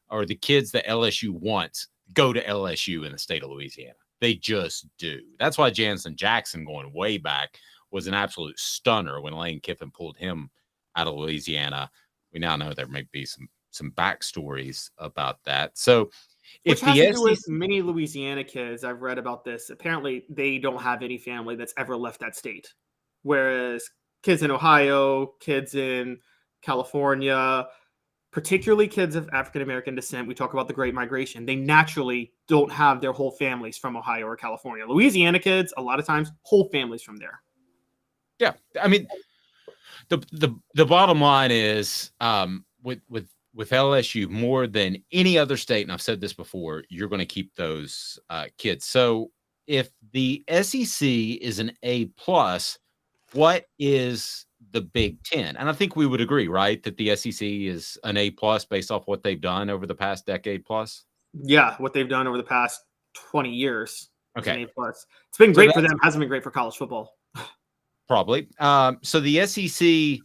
or the kids that LSU wants go to LSU in the state of Louisiana. They just do. That's why Jansen Jackson, going way back, was an absolute stunner when Lane Kiffin pulled him out of Louisiana. We now know there may be some backstories about that. So, which has to do with many Louisiana kids. I've read about this. Apparently, they don't have any family that's ever left that state. Whereas kids in Ohio, kids in California, particularly kids of African-American descent, we talk about the Great Migration, they naturally don't have their whole families from Ohio or California. Louisiana kids, a lot of times, whole families from there. Yeah. I mean, the bottom line is with LSU, more than any other state, and I've said this before, you're going to keep those kids. So if the SEC is an A+, what is the Big Ten? And I think we would agree, right, that the SEC is an A+ based off what they've done over the past decade plus? Yeah, what they've done over the past 20 years. Okay. An A+. It's been great for them. Hasn't been great for college football. Probably. So the SEC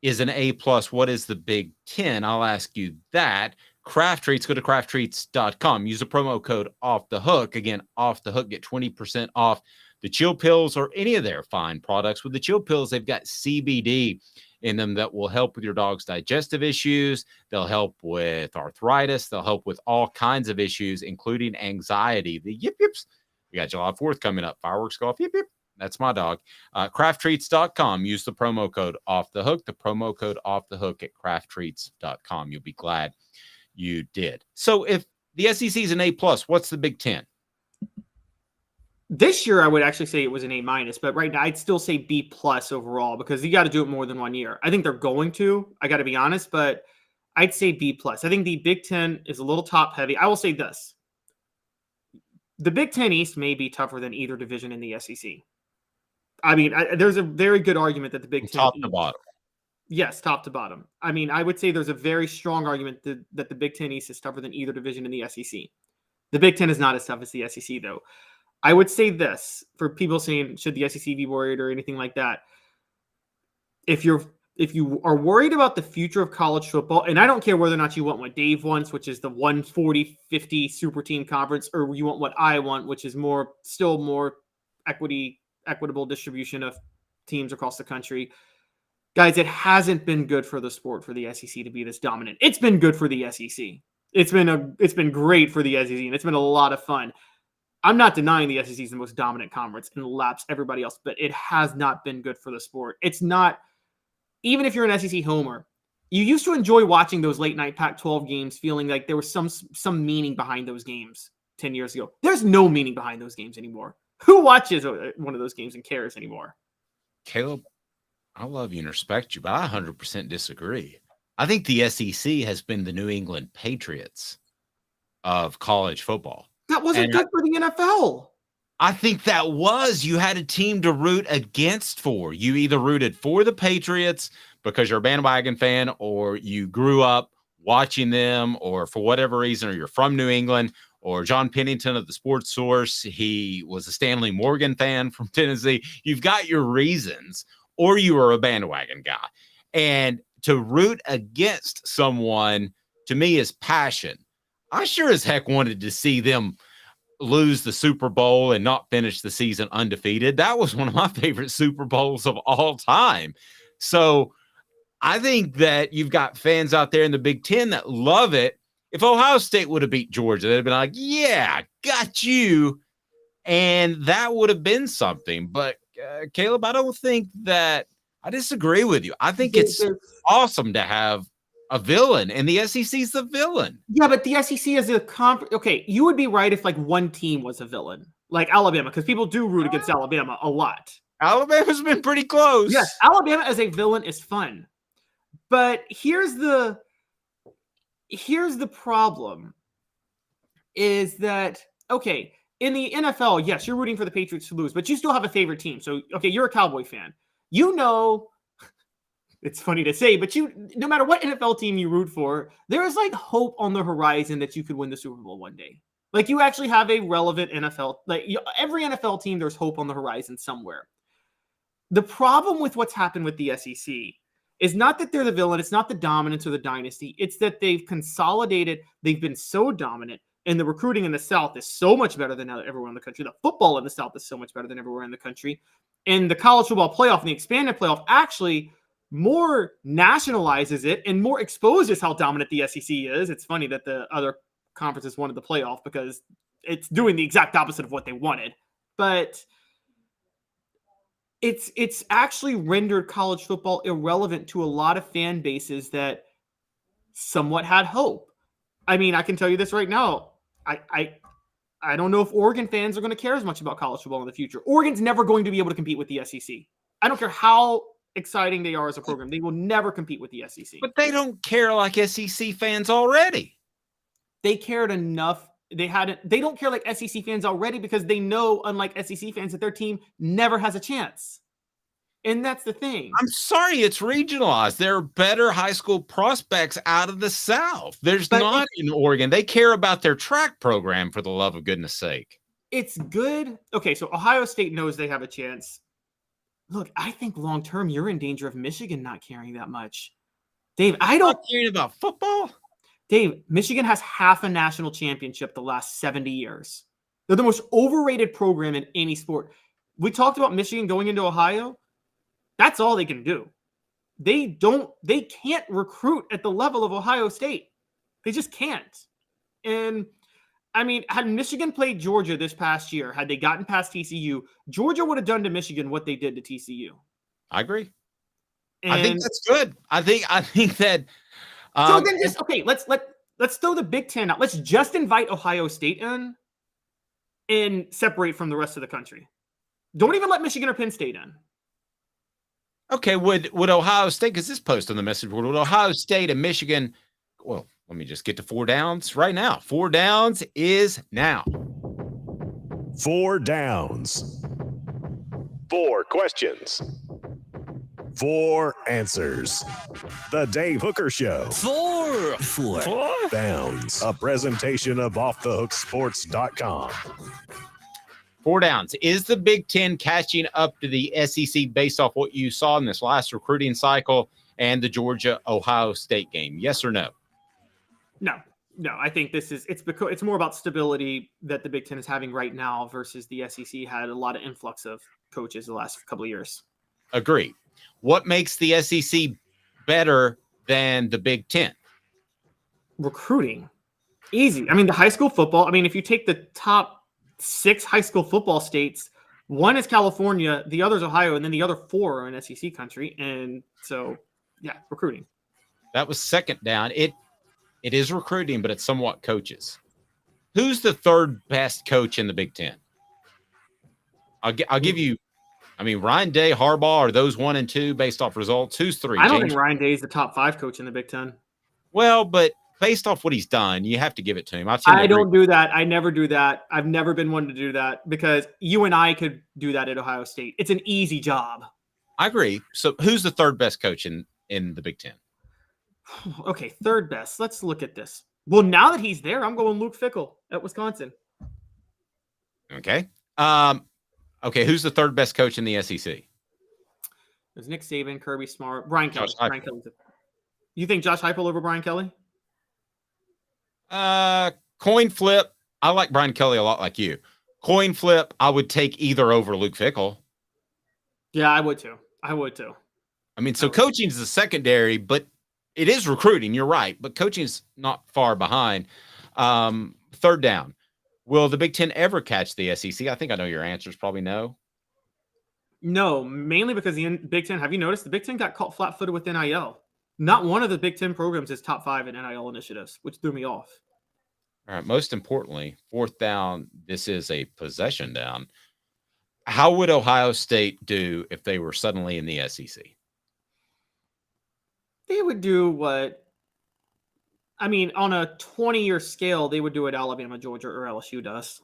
is an A+. What is the Big Ten? I'll ask you that. Craft Treats, go to crafttreats.com. Use the promo code Off the Hook. Again, Off the Hook, get 20% off the Chill Pills or any of their fine products. With the Chill Pills, they've got CBD in them that will help with your dog's digestive issues. They'll help with arthritis. They'll help with all kinds of issues, including anxiety. The yip yips. We got July 4th coming up. Fireworks go off. Yip yip. That's my dog. Crafttreats.com. Use the promo code Off the Hook. The promo code Off the Hook at crafttreats.com. You'll be glad you did. So if the SEC is an A+, what's the Big Ten? This year, I would actually say it was an A-, but right now I'd still say B+ overall, because you got to do it more than 1 year. I think they're going to. I got to be honest, but I'd say B+. I think the Big Ten is a little top heavy. I will say this: the Big Ten East may be tougher than either division in the SEC. I mean, there's a very good argument that the Big Ten top to bottom. Yes, top to bottom. I mean, I would say there's a very strong argument that the Big Ten East is tougher than either division in the SEC. The Big Ten is not as tough as the SEC, though. I would say this for people saying, should the SEC be worried or anything like that? If you are worried about the future of college football, and I don't care whether or not you want what Dave wants, which is the 140-50 super team conference, or you want what I want, which is still more equitable distribution of teams across the country. Guys, it hasn't been good for the sport for the SEC to be this dominant. It's been good for the SEC. It's been great for the SEC, and it's been a lot of fun. I'm not denying the SEC is the most dominant conference and laps everybody else, but it has not been good for the sport. It's not, even if you're an SEC homer, you used to enjoy watching those late night Pac-12 games, feeling like there was some meaning behind those games 10 years ago. There's no meaning behind those games anymore. Who watches one of those games and cares anymore? Caleb, I love you and respect you, but I 100% disagree. I think the SEC has been the New England Patriots of college football. That wasn't good for the NFL. I think that was. You had a team to root against for. You either rooted for the Patriots because you're a bandwagon fan, or you grew up watching them, or for whatever reason, or you're from New England, or John Pennington of the Sports Source, he was a Stanley Morgan fan from Tennessee. You've got your reasons, or you were a bandwagon guy. And to root against someone, to me, is passion. I sure as heck wanted to see them lose the Super Bowl and not finish the season undefeated. That was one of my favorite Super Bowls of all time. So I think that you've got fans out there in the Big Ten that love it. If Ohio State would have beat Georgia, they'd have been like, yeah, got you. And that would have been something. But Caleb, I don't think that I disagree with you. I think it's awesome to have a villain, and the SEC is the villain. Yeah, but the SEC is a okay, you would be right if like one team was a villain, like Alabama, because people do root against Alabama a lot. Alabama's been pretty close. Yes, Alabama as a villain is fun. But here's the problem is that, okay, in the NFL, yes, you're rooting for the Patriots to lose, but you still have a favorite team. So, okay, you're a Cowboy fan. You know, it's funny to say, but no matter what NFL team you root for, there is like hope on the horizon that you could win the Super Bowl one day. Like you actually have a relevant NFL, every NFL team, there's hope on the horizon somewhere. The problem with what's happened with the SEC is not that they're the villain. It's not the dominance or the dynasty. It's that they've consolidated. They've been so dominant, and the recruiting in the South is so much better than everywhere in the country. The football in the South is so much better than everywhere in the country. And the college football playoff and the expanded playoff actually more nationalizes it and more exposes how dominant the SEC is. It's funny that the other conferences wanted the playoff because it's doing the exact opposite of what they wanted. But it's actually rendered college football irrelevant to a lot of fan bases that somewhat had hope. I mean, I can tell you this right now. I don't know if Oregon fans are going to care as much about college football in the future. Oregon's never going to be able to compete with the SEC. I don't care how exciting they are as a program. They will never compete with the SEC. But they don't care like SEC fans already. They cared enough. They don't care like SEC fans already because they know, unlike SEC fans, that their team never has a chance. And that's the thing. I'm sorry, it's regionalized. There are better high school prospects out of the South. There's not in Oregon. They care about their track program, for the love of goodness sake. It's good. Okay, so Ohio State knows they have a chance. Look, I think long-term, you're in danger of Michigan not caring that much. Dave, I don't care about football. Dave, Michigan has half a national championship the last 70 years. They're the most overrated program in any sport. We talked about Michigan going into Ohio. That's all they can do. They can't recruit at the level of Ohio State. They just can't. And I mean, had Michigan played Georgia this past year, had they gotten past TCU, Georgia would have done to Michigan what they did to TCU. I agree. And I think that's good. I think that. So then just, okay, let's throw the Big Ten out. Let's just invite Ohio State in and separate from the rest of the country. Don't even let Michigan or Penn State in. Okay, would Ohio State, because this post on the message board, would Ohio State and Michigan, well, let me just get to 4 downs right now. 4 downs is now. 4 downs. 4 questions. 4 answers. The Dave Hooker Show. 4 Downs, a presentation of offthehooksports.com. 4 downs. Is the Big Ten catching up to the SEC based off what you saw in this last recruiting cycle and the Georgia-Ohio State game? Yes or no? No. I think it's more about stability that the Big Ten is having right now versus the SEC had a lot of influx of coaches the last couple of years. Agree. What makes the SEC better than the Big Ten? Recruiting. Easy. I mean, the high school football. I mean, if you take the top 6 high school football states, one is California, the other is Ohio, and then the other 4 are in SEC country. And so, yeah, recruiting. That was second down. It is recruiting, but it's somewhat coaches. Who's the third best coach in the Big Ten? I'll give you. I mean, Ryan Day, Harbaugh, are those 1 and 2 based off results? Who's 3? I don't think Ryan Day is the top 5 coach in the Big Ten. Well, but based off what he's done, you have to give it to him. I don't do that. I never do that. I've never been one to do that because you and I could do that at Ohio State. It's an easy job. I agree. So who's the third best coach in the Big Ten? Okay, third best. Let's look at this. Well, now that he's there, I'm going Luke Fickell at Wisconsin. Okay. Okay, who's the third best coach in the SEC? There's Nick Saban, Kirby Smart, Brian Kelly. Brian Kelly. You think Josh Heupel over Brian Kelly? Coin flip. I like Brian Kelly a lot like you. Coin flip, I would take either over Luke Fickell. Yeah, I would too. I mean, so coaching is the secondary, but it is recruiting. You're right, but coaching is not far behind. Third down. Will the Big Ten ever catch the SEC? I think I know your answer is probably no. No, mainly because the Big Ten, have you noticed the Big Ten got caught flat-footed with NIL? Not one of the Big Ten programs is top 5 in NIL initiatives, which threw me off. All right. Most importantly, fourth down, this is a possession down. How would Ohio State do if they were suddenly in the SEC? They would do what, I mean, on a 20-year scale, they would do what Alabama, Georgia, or LSU does.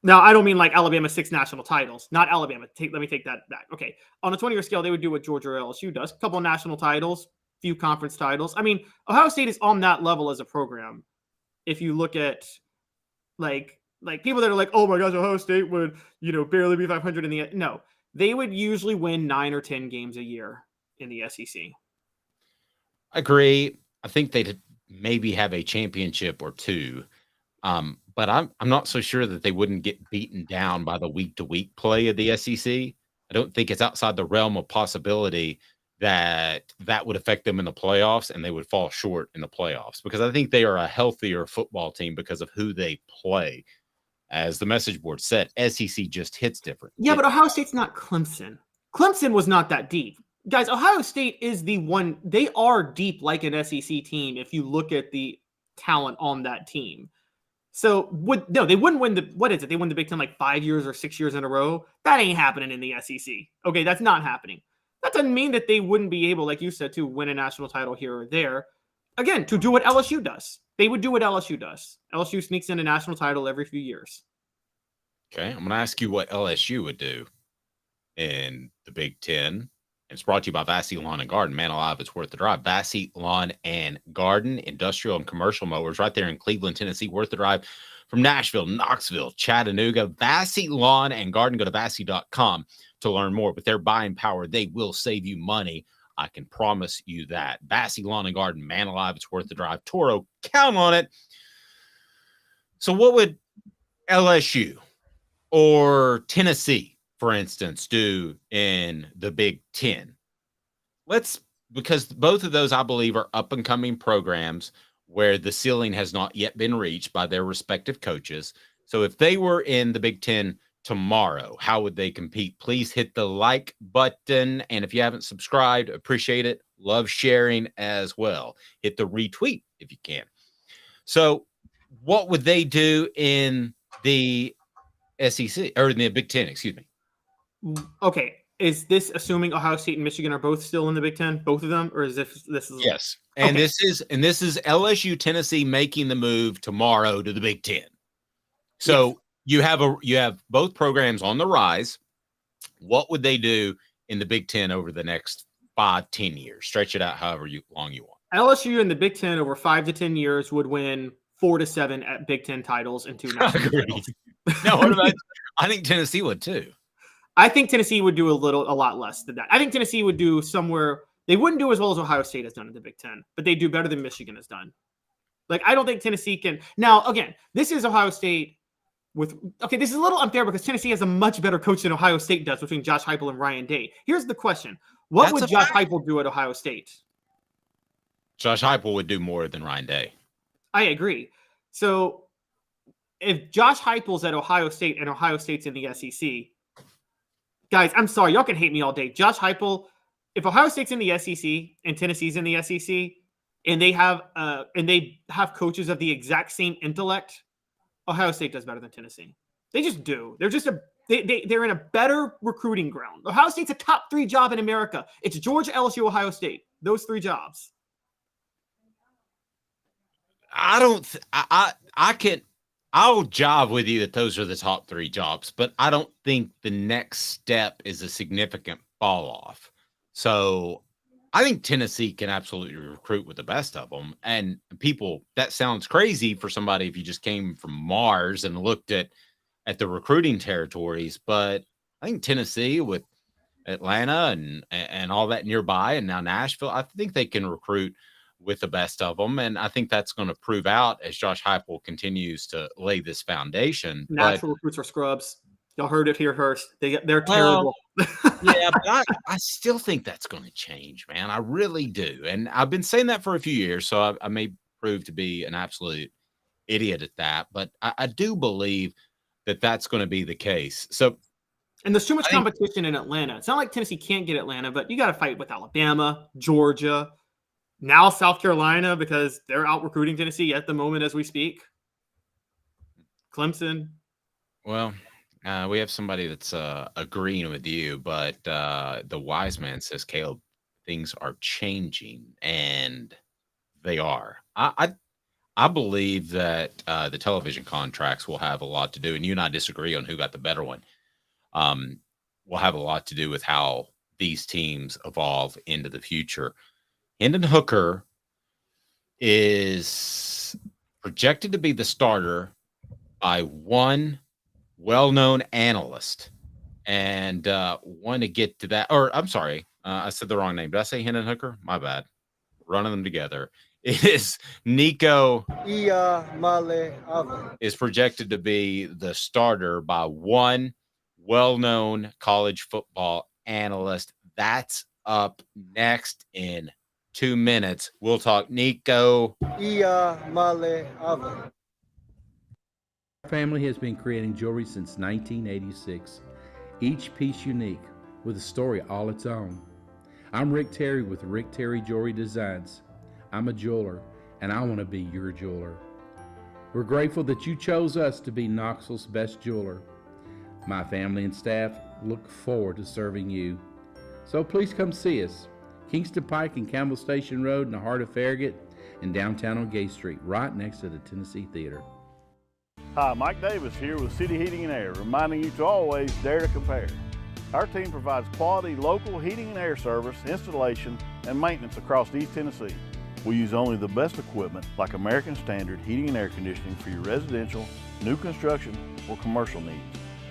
Now, I don't mean like Alabama 6 national titles, not Alabama. Let me take that back. Okay. On a 20-year scale, they would do what Georgia or LSU does. A couple of national titles, few conference titles. I mean, Ohio State is on that level as a program. If you look at like people that are like, oh my gosh, Ohio State would, barely be 500 in the, no, they would usually win 9 or 10 games a year in the SEC. I agree. I think they'd maybe have a championship or 2. But I'm not so sure that they wouldn't get beaten down by the week-to-week play of the SEC. I don't think it's outside the realm of possibility that would affect them in the playoffs and they would fall short in the playoffs because I think they are a healthier football team because of who they play. As the message board said, SEC just hits different. Yeah, but Ohio State's not Clemson. Clemson was not that deep. Guys, Ohio State is the one. They are deep like an SEC team if you look at the talent on that team. So, they wouldn't win They won the Big Ten like 5 years or 6 years in a row. That ain't happening in the SEC. Okay, that's not happening. That doesn't mean that they wouldn't be able, like you said, to win a national title here or there. Again, to do what LSU does. They would do what LSU does. LSU sneaks in a national title every few years. Okay, I'm going to ask you what LSU would do in the Big Ten. It's brought to you by Vassy Lawn and Garden. Man alive, it's worth the drive. Vassy Lawn and Garden, industrial and commercial mowers right there in Cleveland, Tennessee. Worth the drive from Nashville, Knoxville, Chattanooga. Vassy Lawn and Garden. Go to Vassy.com to learn more. With their buying power, they will save you money. I can promise you that. Vassy Lawn and Garden, man alive, it's worth the drive. Toro, count on it. So what would LSU or Tennessee, for instance, do in the Big Ten? Because both of those, I believe, are up-and-coming programs where the ceiling has not yet been reached by their respective coaches. So if they were in the Big Ten tomorrow, how would they compete? Please hit the like button. And if you haven't subscribed, appreciate it. Love sharing as well. Hit the retweet if you can. So what would they do in the SEC or in the Big Ten, excuse me? Okay. Is this assuming Ohio State and Michigan are both still in the Big Ten, both of them, or is this is yes? And okay. this is LSU, Tennessee making the move tomorrow to the Big Ten. So yes. you have both programs on the rise. What would they do in the Big Ten over the next 5-10 years. Stretch it out however long you want. LSU in the Big Ten over 5 to 10 years would win 4 to 7 at Big Ten titles and 2 national titles. No, what about? I think Tennessee would too. I think Tennessee would do a lot less than that. I think Tennessee would do somewhere. They wouldn't do as well as Ohio State has done in the Big Ten, but they do better than Michigan has done. Like, I don't think Tennessee can. Now, again, this is Ohio State with. Okay, this is a little unfair because Tennessee has a much better coach than Ohio State does between Josh Heupel and Ryan Day. Here's the question: what would Josh Heupel do at Ohio State? Josh Heupel would do more than Ryan Day. I agree. So, if Josh Heupel's at Ohio State and Ohio State's in the SEC, guys, I'm sorry, y'all can hate me all day. Josh Heupel, if Ohio State's in the SEC and Tennessee's in the SEC, and they have coaches of the exact same intellect, Ohio State does better than Tennessee. They just do. They're just they're in a better recruiting ground. Ohio State's a top 3 job in America. It's Georgia, LSU, Ohio State. Those 3 jobs. I'll jive with you that those are the top 3 jobs, but I don't think the next step is a significant fall off. So I think Tennessee can absolutely recruit with the best of them. And people, that sounds crazy for somebody if you just came from Mars and looked at the recruiting territories. But I think Tennessee with Atlanta and all that nearby, and now Nashville, I think they can recruit with the best of them. And I think that's going to prove out as Josh Heupel continues to lay this foundation. Natural recruits are scrubs. Y'all heard it here first. They're terrible. Yeah, but I still think that's going to change, man. I really do. And I've been saying that for a few years, so I may prove to be an absolute idiot at that. But I do believe that that's going to be the case. So, and there's too much competition in Atlanta. It's not like Tennessee can't get Atlanta, but you got to fight with Alabama, Georgia, now South Carolina, because they're out recruiting Tennessee at the moment as we speak. Clemson. Well, we have somebody that's agreeing with you, but the wise man says, Caleb, things are changing, and they are. I believe that the television contracts will have a lot to do, and you and I disagree on who got the better one. Will have a lot to do with how these teams evolve into the future. Hendon Hooker is projected to be the starter by one well-known analyst, and want to get to that. Or I'm sorry, I said the wrong name. Did I say Hendon Hooker? My bad. Running them together. It is Nico is projected to be the starter by one well-known college football analyst. That's up next in 2 minutes. We'll talk Nico. Our family has been creating jewelry since 1986, each piece unique with a story all its own. I'm Rick Terry with Rick Terry Jewelry Designs. I'm a jeweler, and I want to be your jeweler. We're grateful that you chose us to be Knoxville's best jeweler. My family and staff look forward to serving you. So please come see us. Kingston Pike and Campbell Station Road in the heart of Farragut, and downtown on Gay Street, right next to the Tennessee Theater. Hi, Mike Davis here with City Heating and Air, reminding you to always dare to compare. Our team provides quality local heating and air service, installation, and maintenance across East Tennessee. We use only the best equipment like American Standard heating and air conditioning for your residential, new construction, or commercial needs.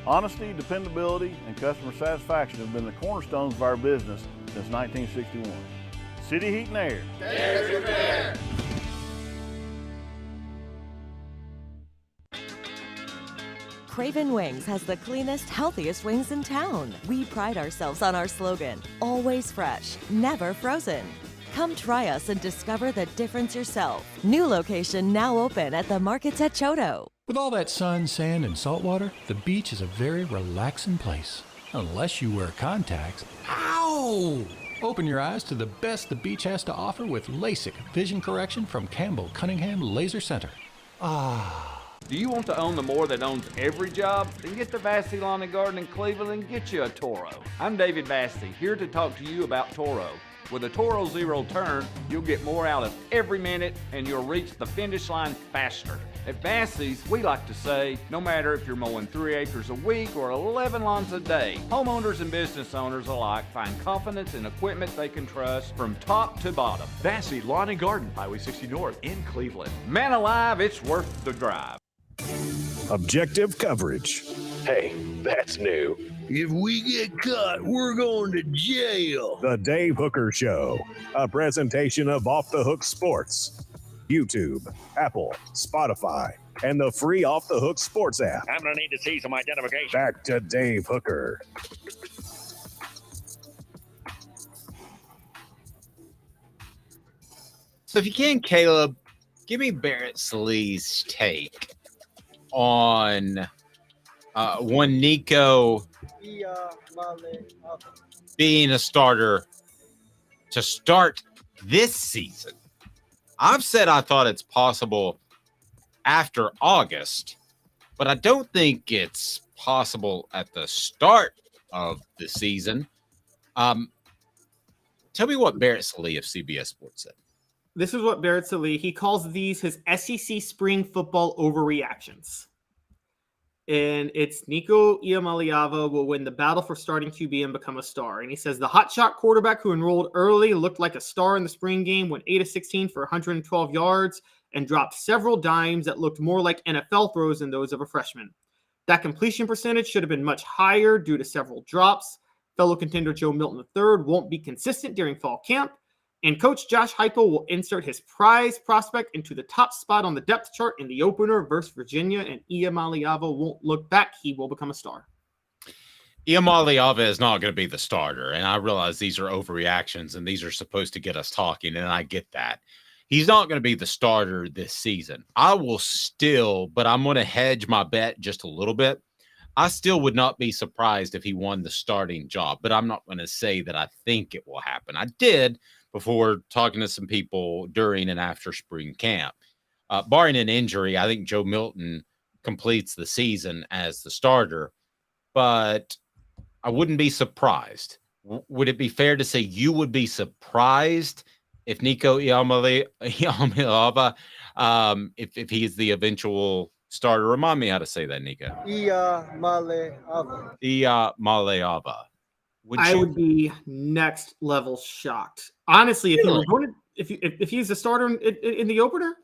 Honesty, dependability, and customer satisfaction have been the cornerstones of our business since 1961. City Heat and Air. Dare to compare. Craven Wings has the cleanest, healthiest wings in town. We pride ourselves on our slogan, always fresh, never frozen. Come try us and discover the difference yourself. New location now open at the Markets at Choto. With all that sun, sand, and salt water, the beach is a very relaxing place. Unless you wear contacts. Ow! Open your eyes to the best the beach has to offer with LASIK vision correction from Campbell Cunningham Laser Center. Do you want to own the more that owns every job? Then get to Vassy Lawn and Garden in Cleveland and get you a Toro. I'm David Vassy, here to talk to you about Toro. With a Toro Zero turn, you'll get more out of every minute and you'll reach the finish line faster. At Bassey's, we like to say, no matter if you're mowing 3 acres a week or 11 lawns a day, homeowners and business owners alike find confidence in equipment they can trust from top to bottom. Bassey Lawn and Garden, Highway 60 North in Cleveland. Man alive, it's worth the drive. Objective coverage. Hey, that's new. If we get caught, we're going to jail. The Dave Hooker Show, a presentation of Off the Hook Sports. YouTube, Apple, Spotify, and the free Off the Hook Sports app. I'm going to need to see some identification. Back to Dave Hooker. So if you can, Caleb, give me Barrett Sallee's take on one Nico being a starter to start this season. I've said I thought it's possible after August, but I don't think it's possible at the start of the season. Tell me what Barrett Sallee of CBS Sports said. This is what Barrett Sallee, he calls these his SEC spring football overreactions. And it's Nico Iamaleava will win the battle for starting QB and become a star. And he says the hotshot quarterback who enrolled early looked like a star in the spring game, went 8 of 16 for 112 yards and dropped several dimes that looked more like NFL throws than those of a freshman. That completion percentage should have been much higher due to several drops. Fellow contender Joe Milton III won't be consistent during fall camp. And coach Josh Heupel will insert his prize prospect into the top spot on the depth chart in the opener versus Virginia, and Iamaleava won't look back. He will become a star. Iamaleava is not going to be the starter, and I realize these are overreactions, and these are supposed to get us talking, and I get that. He's not going to be the starter this season. I will still, but I'm going to hedge my bet just a little bit. I still would not be surprised if he won the starting job, but I'm not going to say that I think it will happen. I did before talking to some people during and after spring camp. Barring an injury, I think Joe Milton completes the season as the starter, but I wouldn't be surprised. Would it be fair to say you would be surprised if Nico Iamaleava, if he is the eventual starter? Remind me how to say that, Nico. Iamaleava. I would be next level shocked. Honestly, if you were going to, if he's a starter in the opener,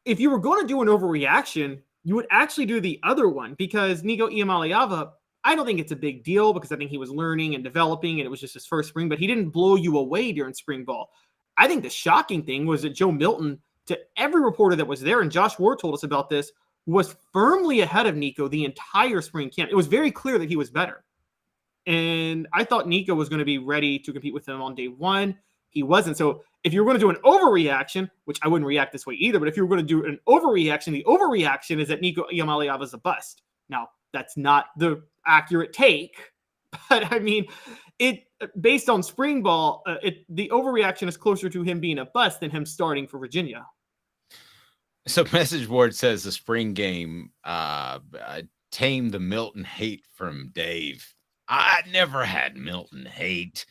if you were going to do an overreaction, you would actually do the other one, because Nico Iamaleava, I don't think it's a big deal because I think he was learning and developing and it was just his first spring, but he didn't blow you away during spring ball. I think the shocking thing was that Joe Milton, to every reporter that was there, and Josh Ward told us about this, was firmly ahead of Nico the entire spring camp. It was very clear that he was better. And I thought Nico was going to be ready to compete with him on day one. He wasn't. So if you were going to do an overreaction, which I wouldn't react this way either, but if you were going to do an overreaction, the overreaction is that Nico Iamaleava is a bust. Now, that's not the accurate take, but I mean, it based on spring ball, the overreaction is closer to him being a bust than him starting for Virginia. So message board says the spring game tamed the Milton hate from Dave. I never had Milton hate,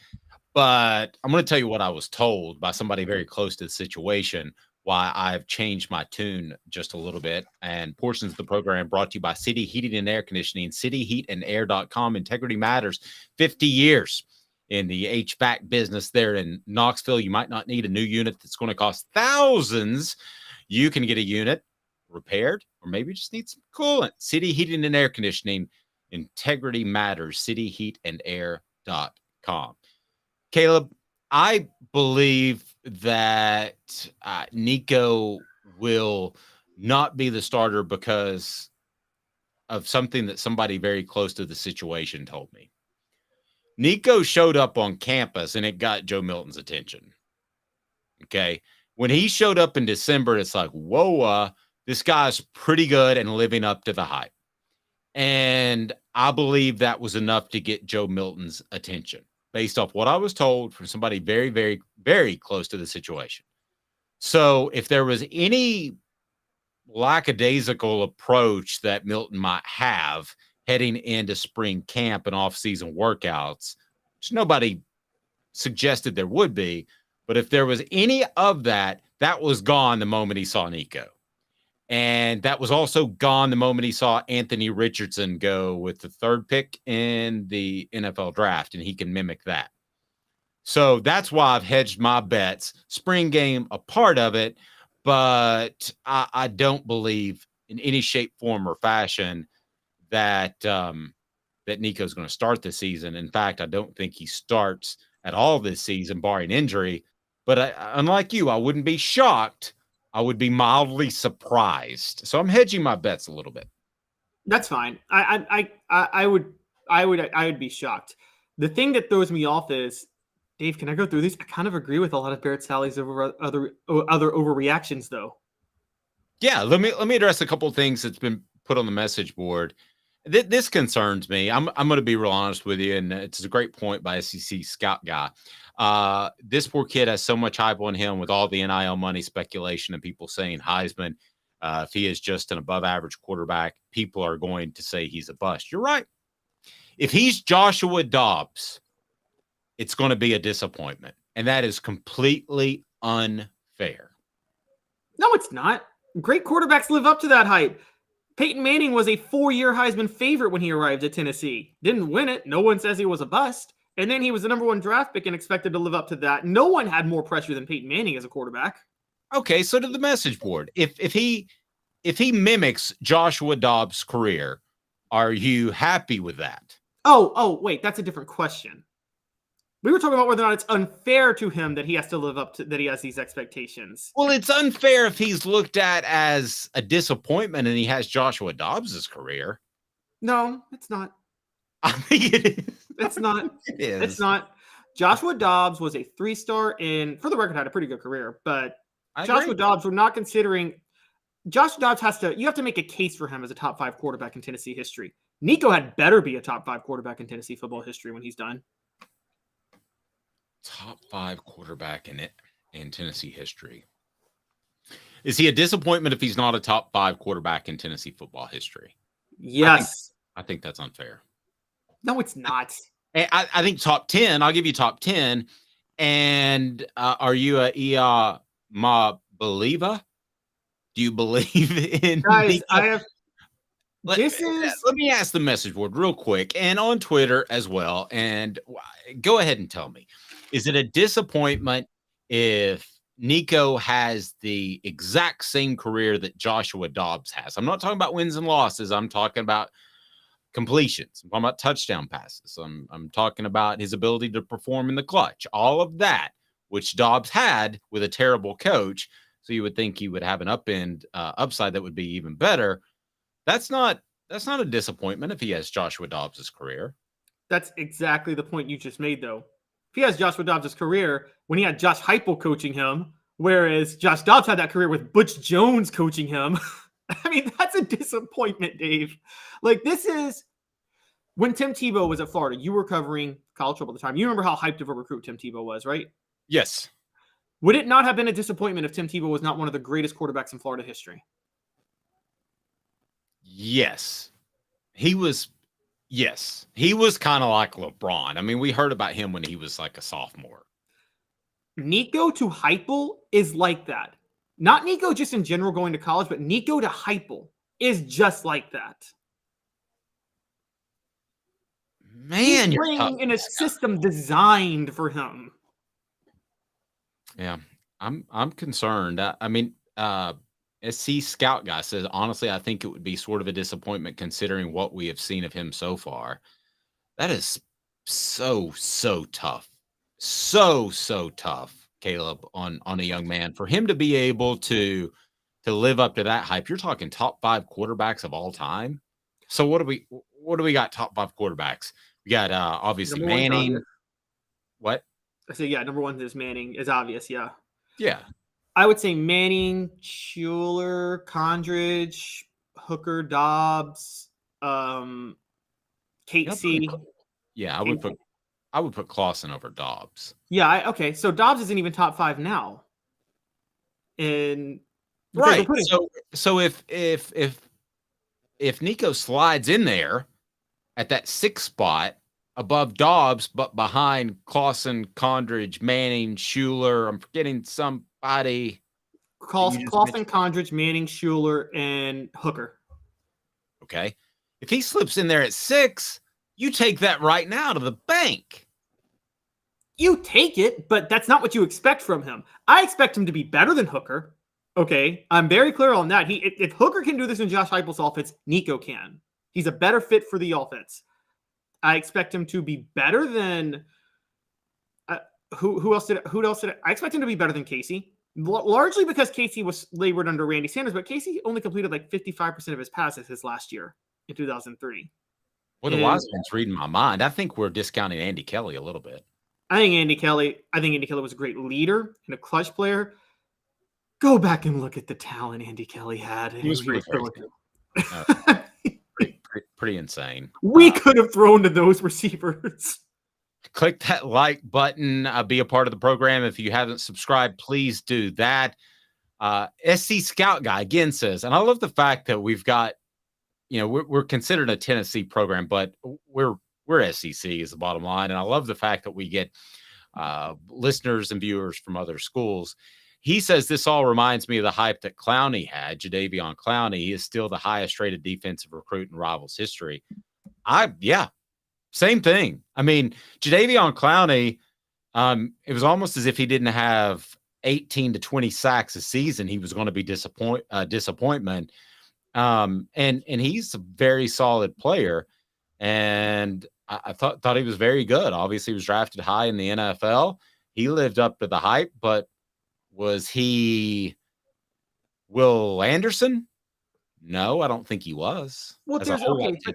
but I'm going to tell you what I was told by somebody very close to the situation, why I've changed my tune just a little bit. And portions of the program brought to you by City Heating and Air Conditioning, cityheatandair.com. Integrity matters. 50 years in the HVAC business there in Knoxville. You might not need a new unit that's going to cost thousands. You can get a unit repaired, or maybe just need some coolant. City Heating and Air Conditioning. Integrity matters. cityheatandair.com. Caleb, I believe that Nico will not be the starter because of something that somebody very close to the situation told me. Nico showed up on campus and it got Joe Milton's attention. Okay. When he showed up in December, it's like, whoa, this guy's pretty good and living up to the hype. And I believe that was enough to get Joe Milton's attention based off what I was told from somebody very, very, very close to the situation. So if there was any lackadaisical approach that Milton might have heading into spring camp and off-season workouts, which nobody suggested there would be. But if there was any of that, that was gone the moment he saw Nico. And that was also gone the moment he saw Anthony Richardson go with the 3rd pick in the NFL draft, and he can mimic that. So that's why I've hedged my bets. Spring game, a part of it, but I don't believe in any shape, form, or fashion that that Nico's going to start this season. In fact, I don't think he starts at all this season, barring injury. But unlike you, I wouldn't be shocked. I would be mildly surprised. So I'm hedging my bets a little bit. That's fine. I would be shocked. The thing that throws me off is, Dave, can I go through these? I kind of agree with a lot of Barrett Sally's over other overreactions, though. Yeah, let me address a couple of things that's been put on the message board. This concerns me. I'm going to be real honest with you, and it's a great point by SEC Scout Guy. This poor kid has so much hype on him with all the NIL money speculation and people saying Heisman. If he is just an above-average quarterback, people are going to say he's a bust. You're right. If he's Joshua Dobbs, it's going to be a disappointment, and that is completely unfair. No, it's not. Great quarterbacks live up to that hype. Peyton Manning was a 4-year Heisman favorite when he arrived at Tennessee. Didn't win it. No one says he was a bust. And then he was the number 1 draft pick and expected to live up to that. No one had more pressure than Peyton Manning as a quarterback. Okay, so to the message board, if he mimics Joshua Dobbs' career, are you happy with that? Oh, wait, that's a different question. We were talking about whether or not it's unfair to him that he has to live up to, that he has these expectations. Well, it's unfair if he's looked at as a disappointment and he has Joshua Dobbs' career. No, it's not. I think it is. It's not. It is. It's not. Joshua Dobbs was a 3-star and, for the record, had a pretty good career. But Joshua Dobbs, we're not considering. Joshua Dobbs you have to make a case for him as a top 5 quarterback in Tennessee history. Nico had better be a top 5 quarterback in Tennessee football history when he's done. Top 5 quarterback in Tennessee history. Is he a disappointment if he's not a top 5 quarterback in Tennessee football history? Yes. I think that's unfair. No, it's not. I think top 10. I'll give you top 10. And are you a Ia Ma believer? Do you believe in? Guys, Let me ask the message board real quick and on Twitter as well. And go ahead and tell me, is it a disappointment if Nico has the exact same career that Joshua Dobbs has? I'm not talking about wins and losses. I'm talking about completions. I'm talking about touchdown passes. I'm talking about his ability to perform in the clutch. All of that, which Dobbs had with a terrible coach. So you would think he would have an upside that would be even better. That's not a disappointment if he has Joshua Dobbs' career. That's exactly the point you just made, though. If he has Joshua Dobbs' career when he had Josh Heupel coaching him, whereas Josh Dobbs had that career with Butch Jones coaching him, I mean, that's a disappointment, Dave. Like, this is when Tim Tebow was at Florida. You were covering college football at the time. You remember how hyped of a recruit Tim Tebow was, right? Yes. Would it not have been a disappointment if Tim Tebow was not one of the greatest quarterbacks in Florida history? Yes. He was kind of like LeBron. I mean, we heard about him when he was like a sophomore. Nico to Heupel is like that. Not Nico just in general going to college, but Nico to Heupel is just like that. Man, he's playing in a system designed for him. Yeah, I'm concerned. I mean, SC Scout Guy says, honestly, I think it would be sort of a disappointment considering what we have seen of him so far. That is so tough. So tough, Caleb, on a young man. For him to be able to live up to that hype, you're talking top 5 quarterbacks of all time. So what do we got top 5 quarterbacks? We got obviously Manning. What? I say, yeah, number 1 is Manning, is obvious, yeah. Yeah. I would say Manning, Schuler, Condridge, Hooker, Dobbs, Casey. Yeah, I would put Clausen over Dobbs. Yeah, okay. So Dobbs isn't even top 5 now. And right. So if Nico slides in there at that 6th spot, above Dobbs, but behind Clausen, Condridge, Manning, Schuler. I'm forgetting somebody. Clausen, Condridge, Manning, Schuler, and Hooker. Okay. If he slips in there at 6, you take that right now to the bank. You take it, but that's not what you expect from him. I expect him to be better than Hooker. Okay. I'm very clear on that. If Hooker can do this in Josh Heupel's offense, Nico can. He's a better fit for the offense. I expect him to be better than who else did I expect him to be better than Casey, largely because Casey was labored under Randy Sanders, but Casey only completed like 55% of his passes his last year in 2003. Well, the wise one's reading my mind. I think we're discounting Andy Kelly a little bit. I think Andy Kelly was a great leader and a clutch player. Go back and look at the talent Andy Kelly had. He was pretty insane. We could have thrown to those receivers. Click that like button. Be a part of the program. If you haven't subscribed, please do that. SC Scout Guy again says, and I love the fact that we've got, we're considered a Tennessee program, but we're SEC is the bottom line. And I love the fact that we get listeners and viewers from other schools. He says this all reminds me of the hype that Clowney had. Jadeveon Clowney. He is still the highest rated defensive recruit in Rivals history. Same thing. I mean, Jadeveon Clowney, it was almost as if he didn't have 18 to 20 sacks a season. He was going to be disappointment. And he's a very solid player. And I thought he was very good. Obviously, he was drafted high in the NFL. He lived up to the hype, but was he Will Anderson? No, I don't think he was. Well,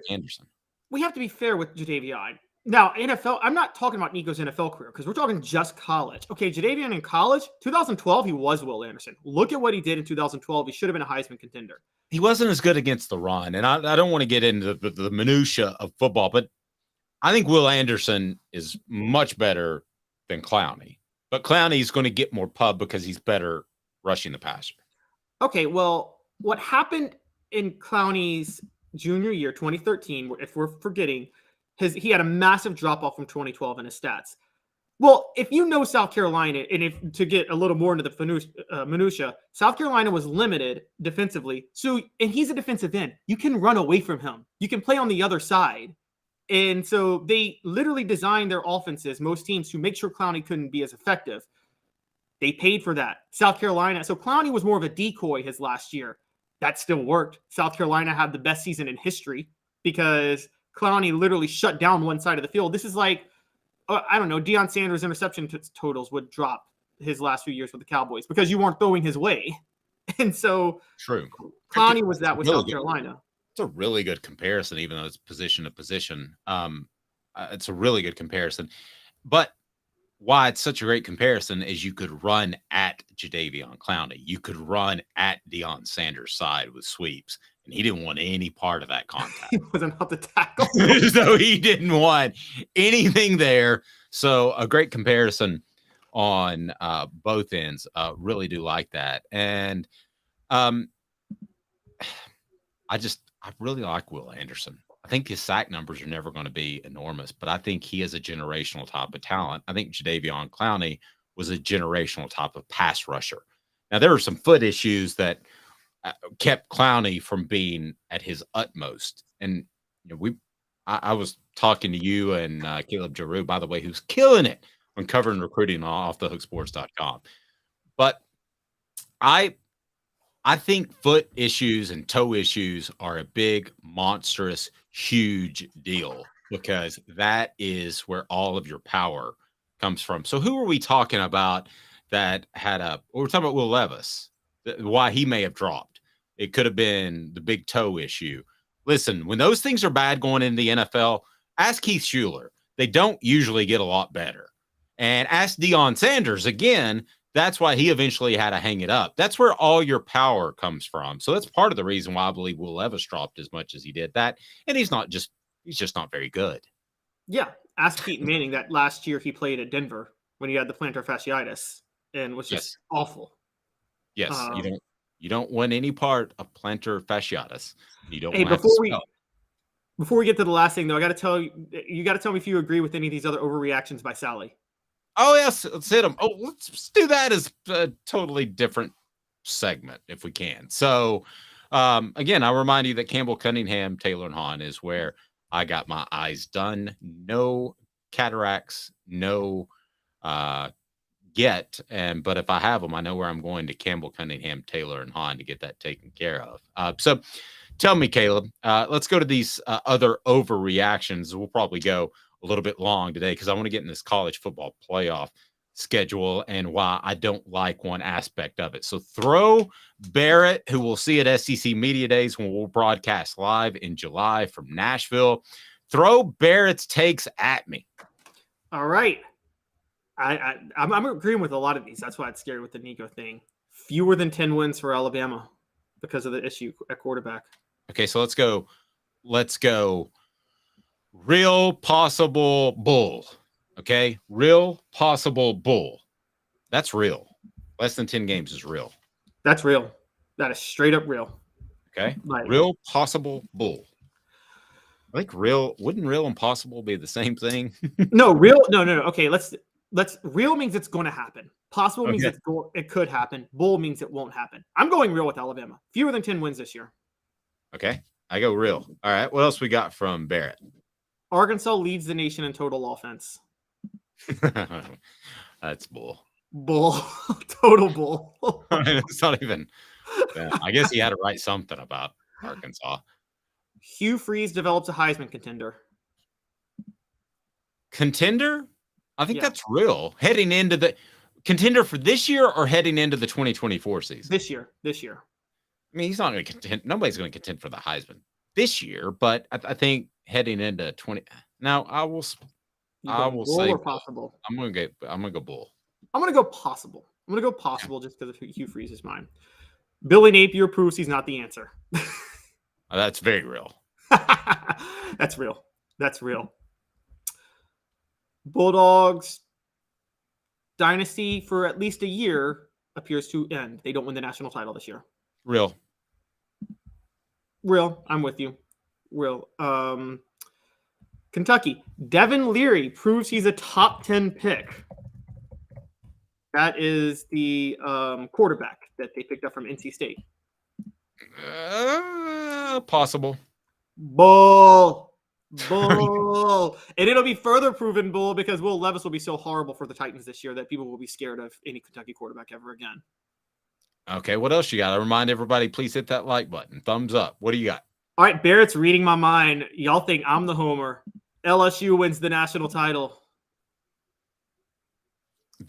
Anderson. We have to be fair with Jadeveon. Now, NFL, I'm not talking about Nico's NFL career because we're talking just college. Okay, Jadeveon in college, 2012, he was Will Anderson. Look at what he did in 2012. He should have been a Heisman contender. He wasn't as good against the run, and I don't want to get into the minutia of football, but I think Will Anderson is much better than Clowney. But Clowney's going to get more pub because he's better rushing the passer. Okay, well, what happened in Clowney's junior year, 2013, if we're forgetting, he had a massive drop-off from 2012 in his stats. Well, if you know South Carolina, and if to get a little more into the minutia, South Carolina was limited defensively. And he's a defensive end. You can run away from him. You can play on the other side. And so they literally designed their offenses, most teams, to make sure Clowney couldn't be as effective. They paid for that. South Carolina. So Clowney was more of a decoy his last year. That still worked. South Carolina had the best season in history because Clowney literally shut down one side of the field. This is like, I don't know, Deion Sanders' interception totals would drop his last few years with the Cowboys because you weren't throwing his way. And so true. Clowney was that with South Carolina. It's a really good comparison, even though it's position to position. It's a really good comparison. But why it's such a great comparison is you could run at Jadeveon Clowney. You could run at Deion Sanders' side with sweeps, and he didn't want any part of that contact. He wasn't out to tackle. So he didn't want anything there. So a great comparison on both ends. Really do like that. And I really like Will Anderson. I think his sack numbers are never going to be enormous, but I think he is a generational type of talent. I think Jadeveon Clowney was a generational type of pass rusher. Now, there were some foot issues that kept Clowney from being at his utmost. And I was talking to you and Caleb Giroux, by the way, who's killing it on covering recruiting on offthehooksports.com. But I think foot issues and toe issues are a big, monstrous, huge deal because that is where all of your power comes from. So who are we talking about that we're talking about Will Levis, why he may have dropped. It could have been the big toe issue. Listen, when those things are bad going into the NFL, ask Keith Schuler. They don't usually get a lot better. And ask Deion Sanders again. That's why he eventually had to hang it up. That's where all your power comes from. So that's part of the reason why I believe Will Levis dropped as much as he did that. And he's just not very good. Yeah. Ask Peyton Manning that last year he played at Denver when he had the plantar fasciitis and was just awful. Yes. You don't want any part of plantar fasciitis. You don't want Before we get to the last thing, though, I got to tell you, you got to tell me if you agree with any of these other overreactions by Sally. Oh, yes. Let's hit them. Oh, let's do that as a totally different segment if we can. So, again, I'll remind you that Campbell, Cunningham, Taylor, and Hahn is where I got my eyes done. No cataracts, no but if I have them, I know where I'm going to Campbell, Cunningham, Taylor, and Hahn to get that taken care of. So tell me, Caleb, let's go to these other overreactions. We'll probably go a little bit long today because I want to get in this college football playoff schedule and why I don't like one aspect of it. So throw Barrett, who we'll see at SEC Media Days when we'll broadcast live in July from Nashville. Throw Barrett's takes at me. All right. I'm agreeing with a lot of these. That's why it's scary with the Nico thing. Fewer than 10 wins for Alabama because of the issue at quarterback. Okay, so let's go. Real possible bull. Okay, real possible bull. That's real. Less than 10 games is real. That's real. That is straight up real. Okay, real possible bull. I think wouldn't real and possible be the same thing? No, real. No. Okay, let's real means it's going to happen. Possible means it could happen. Bull means it won't happen. I'm going real with Alabama. Fewer than 10 wins this year. Okay, I go real. All right, what else we got from Barrett? Arkansas leads the nation in total offense. That's bull. Bull. Total bull. I mean, it's not even. I guess he had to write something about Arkansas. Hugh Freeze develops a Heisman contender. Contender? I think that's real. Heading into the contender for this year or heading into the 2024 season? This year. I mean, he's not going to contend. Nobody's going to contend for the Heisman this year, but I think heading into 20. Now, I will say or possible. I'm going to go bull. I'm going to go possible. I'm going to go possible just because Hugh Freeze is mine. Billy Napier proves he's not the answer. That's very real. That's real. Bulldogs dynasty for at least a year appears to end. They don't win the national title this year. Real. I'm with you. Real. Kentucky. Devin Leary proves he's a top 10 pick. That is the quarterback that they picked up from NC State. Possible. Bull. And it'll be further proven bull because Will Levis will be so horrible for the Titans this year that people will be scared of any Kentucky quarterback ever again. Okay, what else you got? I remind everybody, please hit that like button. Thumbs up. What do you got? All right, Barrett's reading my mind. Y'all think I'm the homer. LSU wins the national title.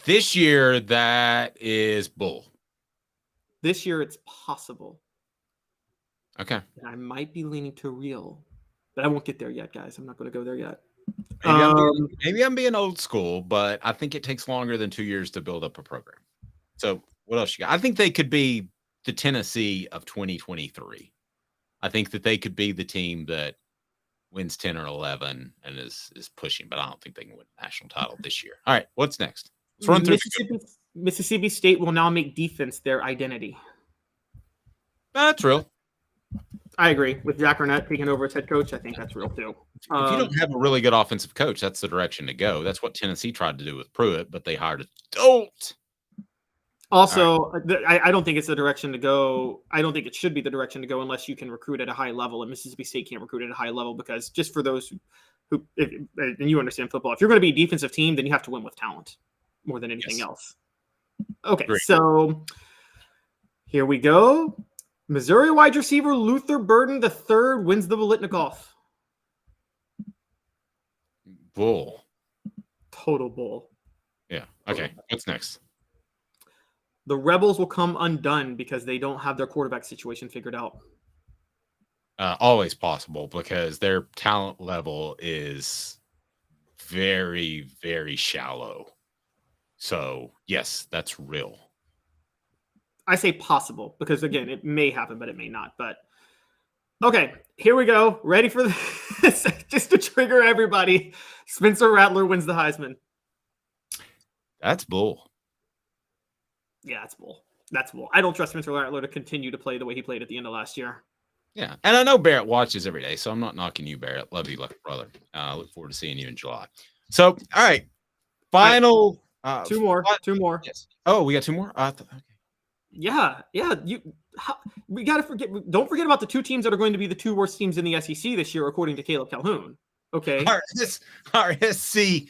This year, that is bull. This year, it's possible. Okay. And I might be leaning to real, but I won't get there yet, guys. I'm not going to go there yet. Maybe I'm being old school, but I think it takes longer than 2 years to build up a program. So what else you got? I think they could be the Tennessee of 2023. I think that they could be the team that wins 10 or 11 and is pushing, but I don't think they can win the national title this year. All right, what's next? Let's run through Mississippi State will now make defense their identity. That's real. I agree. With Jack Arnett taking over as head coach, I think that's real too. If you don't have a really good offensive coach, that's the direction to go. That's what Tennessee tried to do with Pruitt, but they hired a dolt. Also, right. I don't think it's the direction to go. I don't think it should be the direction to go unless you can recruit at a high level. And Mississippi State can't recruit at a high level because just for those who and you understand football, if you're going to be a defensive team, then you have to win with talent more than anything else. Okay, great. So here we go. Missouri wide receiver Luther Burden III wins the Biletnikoff. Bull. Total bull. Yeah. Okay. What's next? The Rebels will come undone because they don't have their quarterback situation figured out. Always possible because their talent level is very, very shallow. So, yes, that's real. I say possible because, again, it may happen, but it may not. But, okay, here we go. Ready for this? Just to trigger everybody. Spencer Rattler wins the Heisman. That's bull. Yeah, that's bull. That's bull. I don't trust Spencer Rattler to continue to play the way he played at the end of last year. Yeah, and I know Barrett watches every day, so I'm not knocking you, Barrett. Love you, brother. Look forward to seeing you in July. So, all right, final two more. Yes. Oh, we got two more. Okay. Yeah. We got to forget. Don't forget about the two teams that are going to be the two worst teams in the SEC this year, according to Caleb Calhoun. Okay. Our SC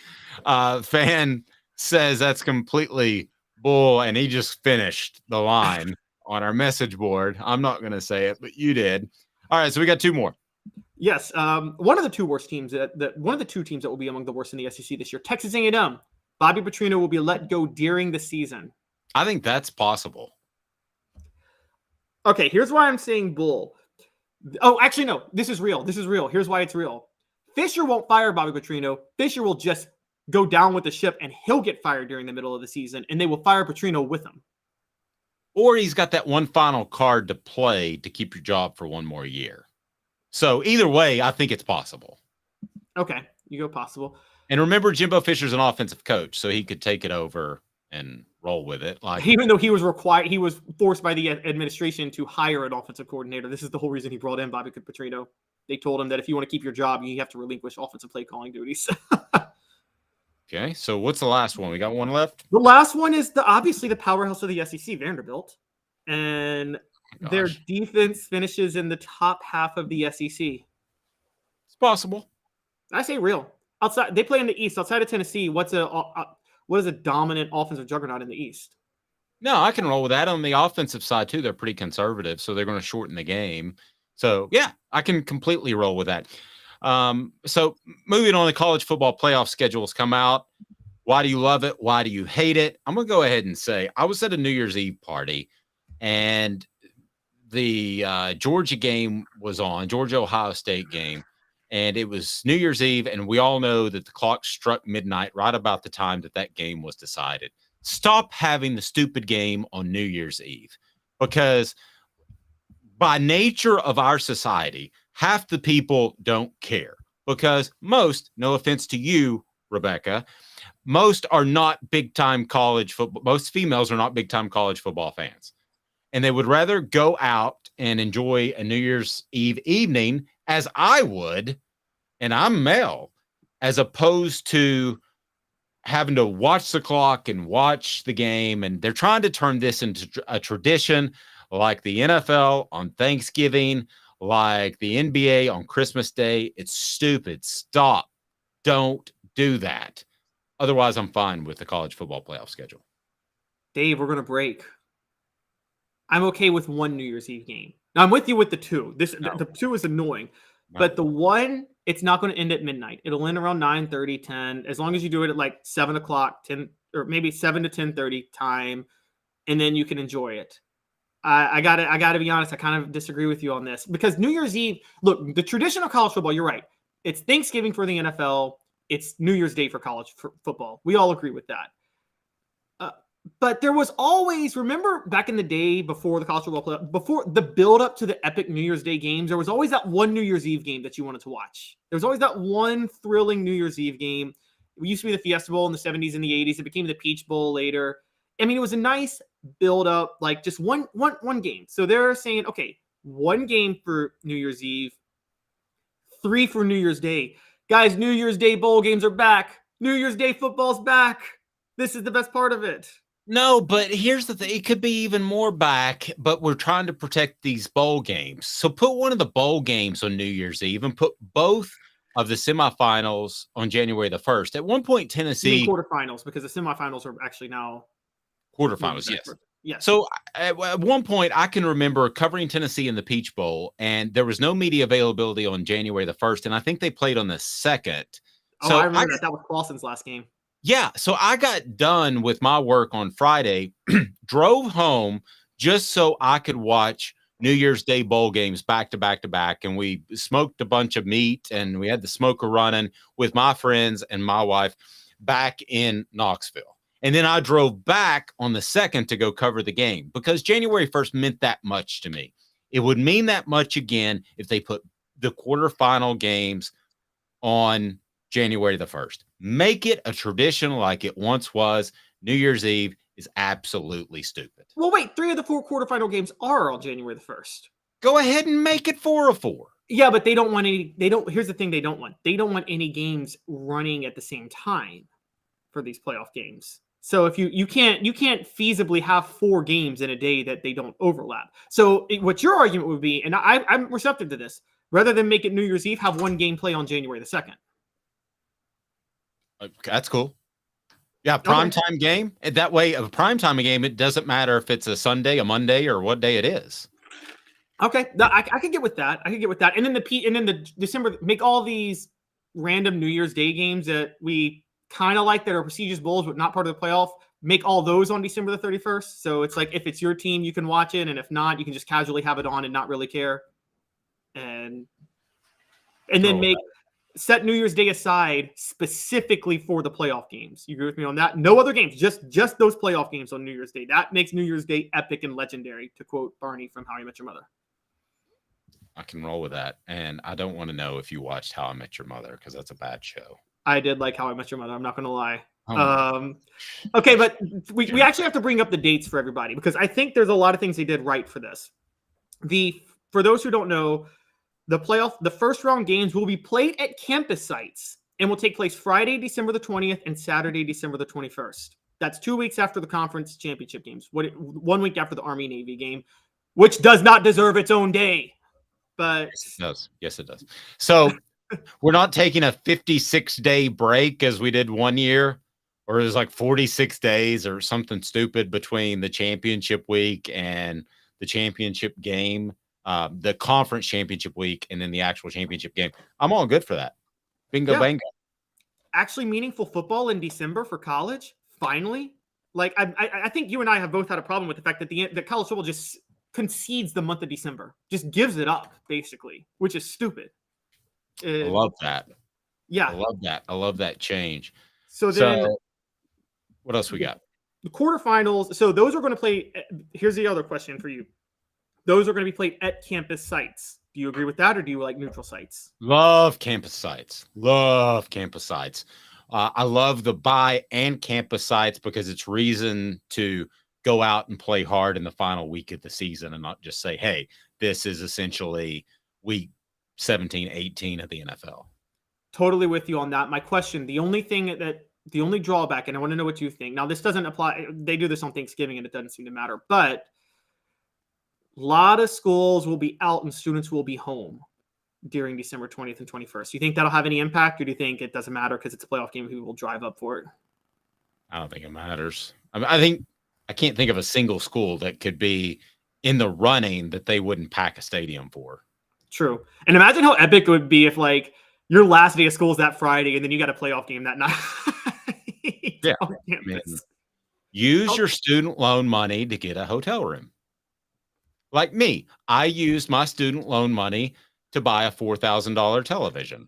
fan says that's completely bull, and he just finished the line on our message board. I'm not going to say it, but you did. All right, so we got two more. Yes, one of the two worst teams one of the two teams that will be among the worst in the SEC this year, Texas A&M. Bobby Petrino will be let go during the season. I think that's possible. Okay, here's why I'm saying bull. Oh, actually, no. This is real. Here's why it's real. Fisher won't fire Bobby Petrino. Fisher will just go down with the ship, and he'll get fired during the middle of the season, and they will fire Petrino with him. Or he's got that one final card to play to keep your job for one more year. So either way, I think it's possible. Okay, you go possible. And remember, Jimbo Fisher's an offensive coach, so he could take it over and roll with it. Like, even though he was forced by the administration to hire an offensive coordinator. This is the whole reason he brought in Bobby Petrino. They told him that if you want to keep your job, you have to relinquish offensive play calling duties. Okay, so what's the last one? We got one left? The last one is obviously the powerhouse of the SEC, Vanderbilt. And their defense finishes in the top half of the SEC. It's possible. I say real. Outside, they play in the East. Outside of Tennessee, what is a dominant offensive juggernaut in the East? No, I can roll with that. On the offensive side, too, they're pretty conservative, so they're going to shorten the game. So, yeah, I can completely roll with that. So moving on, the college football playoff schedules come out. Why do you love it? Why do you hate it? I'm going to go ahead and say I was at a New Year's Eve party, and the Georgia game was on, Georgia-Ohio State game, and it was New Year's Eve, and we all know that the clock struck midnight right about the time that game was decided. Stop having the stupid game on New Year's Eve, because by nature of our society, half the people don't care, because most, no offense to you, Rebecca, most are not big-time college football. Most females are not big-time college football fans. And they would rather go out and enjoy a New Year's Eve evening, as I would, and I'm male, as opposed to having to watch the clock and watch the game. And they're trying to turn this into a tradition like the NFL on Thanksgiving, like the NBA on Christmas Day. It's stupid. Stop. Don't do that. Otherwise, I'm fine with the college football playoff schedule. Dave, we're going to break. I'm okay with one New Year's Eve game. Now, I'm with you with the two. The two is annoying. No. But the one, it's not going to end at midnight. It'll end around 9:30, 10, as long as you do it at like 7 o'clock, 10, or maybe 7 to 10:30 time, and then you can enjoy it. I gotta be honest, I kind of disagree with you on this, because New Year's Eve, look, the tradition of college football, you're right. It's Thanksgiving for the NFL. It's New Year's Day for college football. We all agree with that. But there was always, remember back in the day before the college football playoff, before the build up to the epic New Year's Day games, there was always that one New Year's Eve game that you wanted to watch. There was always that one thrilling New Year's Eve game. It used to be the Fiesta Bowl in the 70s and the 80s. It became the Peach Bowl later. I mean, it was a nice build up, like just one game. So they're saying, okay, one game for New Year's Eve, 3 for New Year's Day. Guys, New Year's Day bowl games are back. New Year's Day football's back. This is the best part of it. No, but here's the thing. It could be even more back, but we're trying to protect these bowl games. So put one of the bowl games on New Year's Eve and put both of the semifinals on January the 1st. At one point, Tennessee... quarterfinals, because the semifinals are actually now... Quarterfinals, yes. Yes. So at one point, I can remember covering Tennessee in the Peach Bowl, and there was no media availability on January the 1st, and I think they played on the 2nd. Oh, so I remember that. That was Clausen's last game. Yeah, so I got done with my work on Friday, drove home just so I could watch New Year's Day bowl games back to back to back, and we smoked a bunch of meat, and we had the smoker running with my friends and my wife back in Knoxville. And then I drove back on the 2nd to go cover the game, because January 1st meant that much to me. It would mean that much again if they put the quarterfinal games on January the 1st. Make it a tradition like it once was. New Year's Eve is absolutely stupid. Well, wait, 3 of the 4 quarterfinal games are on January the 1st. Go ahead and make it 4-4. Yeah, but they don't want any. They don't. Here's the thing: they don't want. They don't want any games running at the same time for these playoff games. So if you can't feasibly have 4 games in a day that they don't overlap. So what your argument would be, and I'm receptive to this, rather than make it New Year's Eve, have 1 game play on January the 2nd. That's cool. Yeah, primetime game. That way, a primetime game, it doesn't matter if it's a Sunday, a Monday, or what day it is. Okay, I could get with that. And then the December, make all these random New Year's Day games that we kind of like that are prestigious bowls but not part of the playoff. Make all those on December the 31st. So it's like if it's your team, you can watch it, and if not, you can just casually have it on and not really care. And then set New Year's Day aside specifically for the playoff games. You agree with me on that? No other games, just those playoff games on New Year's Day. That makes New Year's Day epic and legendary, to quote Barney from How I Met Your Mother. I can roll with that. And I don't want to know if you watched How I Met Your Mother, because that's a bad show. I did like How I Met Your Mother. I'm not going to lie. Okay, but we actually have to bring up the dates for everybody, because I think there's a lot of things they did right for this. For those who don't know, the first round games will be played at campus sites and will take place Friday, December the 20th and Saturday, December the 21st. That's 2 weeks after the conference championship games. 1 week after the Army Navy game, which does not deserve its own day. But yes, it does. So we're not taking a 56-day break as we did one year, or it was like 46 days or something stupid between the championship week and the championship game, the conference championship week, and then the actual championship game. I'm all good for that. Bingo, bango. Actually, meaningful football in December for college, finally. Like I think you and I have both had a problem with the fact that the college football just concedes the month of December, just gives it up basically, which is stupid. I love that. Yeah, I love that change. So then, what else we got? The quarterfinals. So those are going to play. Here's the other question for you. Those are going to be played at campus sites. Do you agree with that, or do you like neutral sites? Love campus sites. I love the bye and campus sites because it's reason to go out and play hard in the final week of the season and not just say, hey, this is essentially week 17, 18 of the NFL. Totally with you on that. My question, the only drawback, and I want to know what you think. Now, this doesn't apply. They do this on Thanksgiving and it doesn't seem to matter, but a lot of schools will be out and students will be home during December 20th and 21st. Do you think that'll have any impact, or do you think it doesn't matter because it's a playoff game and people will drive up for it? I don't think it matters. I can't think of a single school that could be in the running that they wouldn't pack a stadium for. True. And imagine how epic it would be if, like, your last day of school is that Friday and then you got a playoff game that night. Yeah. Use your student loan money to get a hotel room. Like me, I used my student loan money to buy a $4,000 television.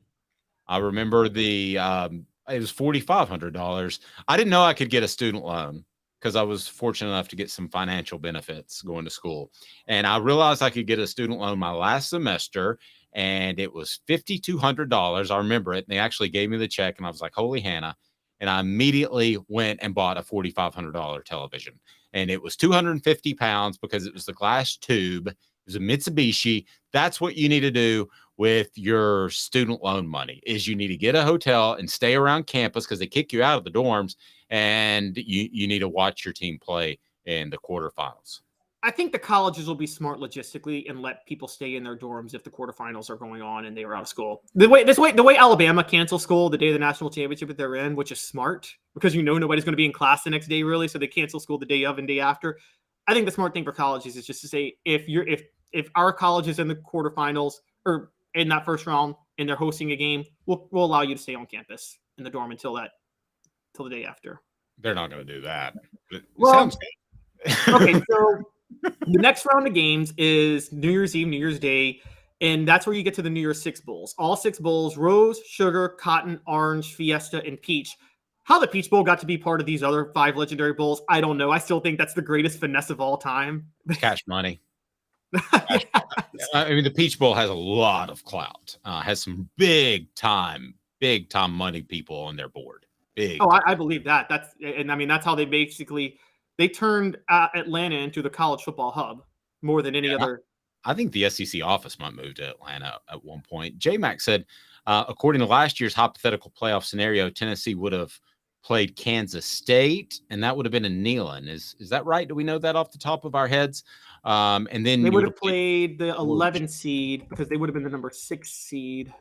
I remember it was $4,500. I didn't know I could get a student loan because I was fortunate enough to get some financial benefits going to school. And I realized I could get a student loan my last semester, and it was $5,200. I remember it. And they actually gave me the check, and I was like, holy Hannah. And I immediately went and bought a $4,500 television. And it was 250 pounds because it was the glass tube. It was a Mitsubishi. That's what you need to do with your student loan money, is you need to get a hotel and stay around campus because they kick you out of the dorms, and you need to watch your team play in the quarterfinals. I think the colleges will be smart logistically and let people stay in their dorms if the quarterfinals are going on and they were out of school. The way Alabama cancels school the day of the national championship that they're in, which is smart because nobody's going to be in class the next day really, so they cancel school the day of and day after. I think the smart thing for colleges is just to say if our college is in the quarterfinals or in that first round and they're hosting a game, we'll allow you to stay on campus in the dorm until the day after. They're not going to do that. Sounds good. Okay, so the next round of games is New Year's Eve, New Year's Day, and that's where you get to the New Year's 6 bowls. All 6 bowls: rose, sugar, cotton, orange, fiesta, and peach. How the Peach Bowl got to be part of these other 5 legendary bowls, I don't know. I still think that's the greatest finesse of all time. Cash money. I mean, the Peach Bowl has a lot of clout. Has some big time money people on their board. I believe that. That's how they turned Atlanta into the college football hub more than any other I think the SEC office might move to Atlanta at one point. J-Mac said, according to last year's hypothetical playoff scenario, Tennessee would have played Kansas State, and that would have been in Neyland. Is that right? Do we know that off the top of our heads? And then they would have played the 11 seed because they would have been the number 6 seed.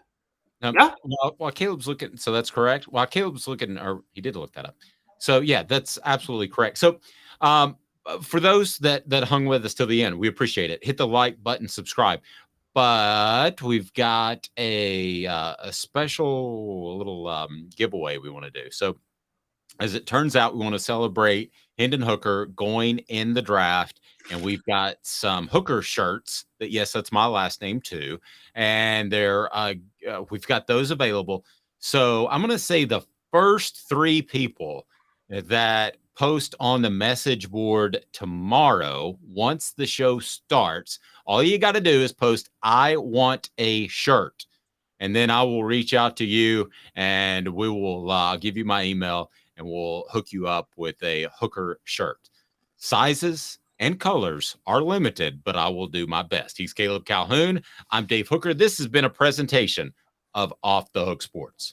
Yeah. While Caleb's looking, so that's correct. While Caleb's looking, or he did look that up. So yeah, that's absolutely correct. So for those that hung with us till the end, we appreciate it. Hit the like button, subscribe. But we've got a special little giveaway we want to do. So as it turns out, we want to celebrate Hendon Hooker going in the draft. And we've got some Hooker shirts that, yes, that's my last name too. And we've got those available. So I'm going to say the first 3 people that post on the message board tomorrow, once the show starts, all you got to do is post, "I want a shirt." And then I will reach out to you and we will give you my email and we'll hook you up with a Hooker shirt. Sizes and colors are limited, but I will do my best. He's Caleb Calhoun. I'm Dave Hooker. This has been a presentation of Off the Hook Sports.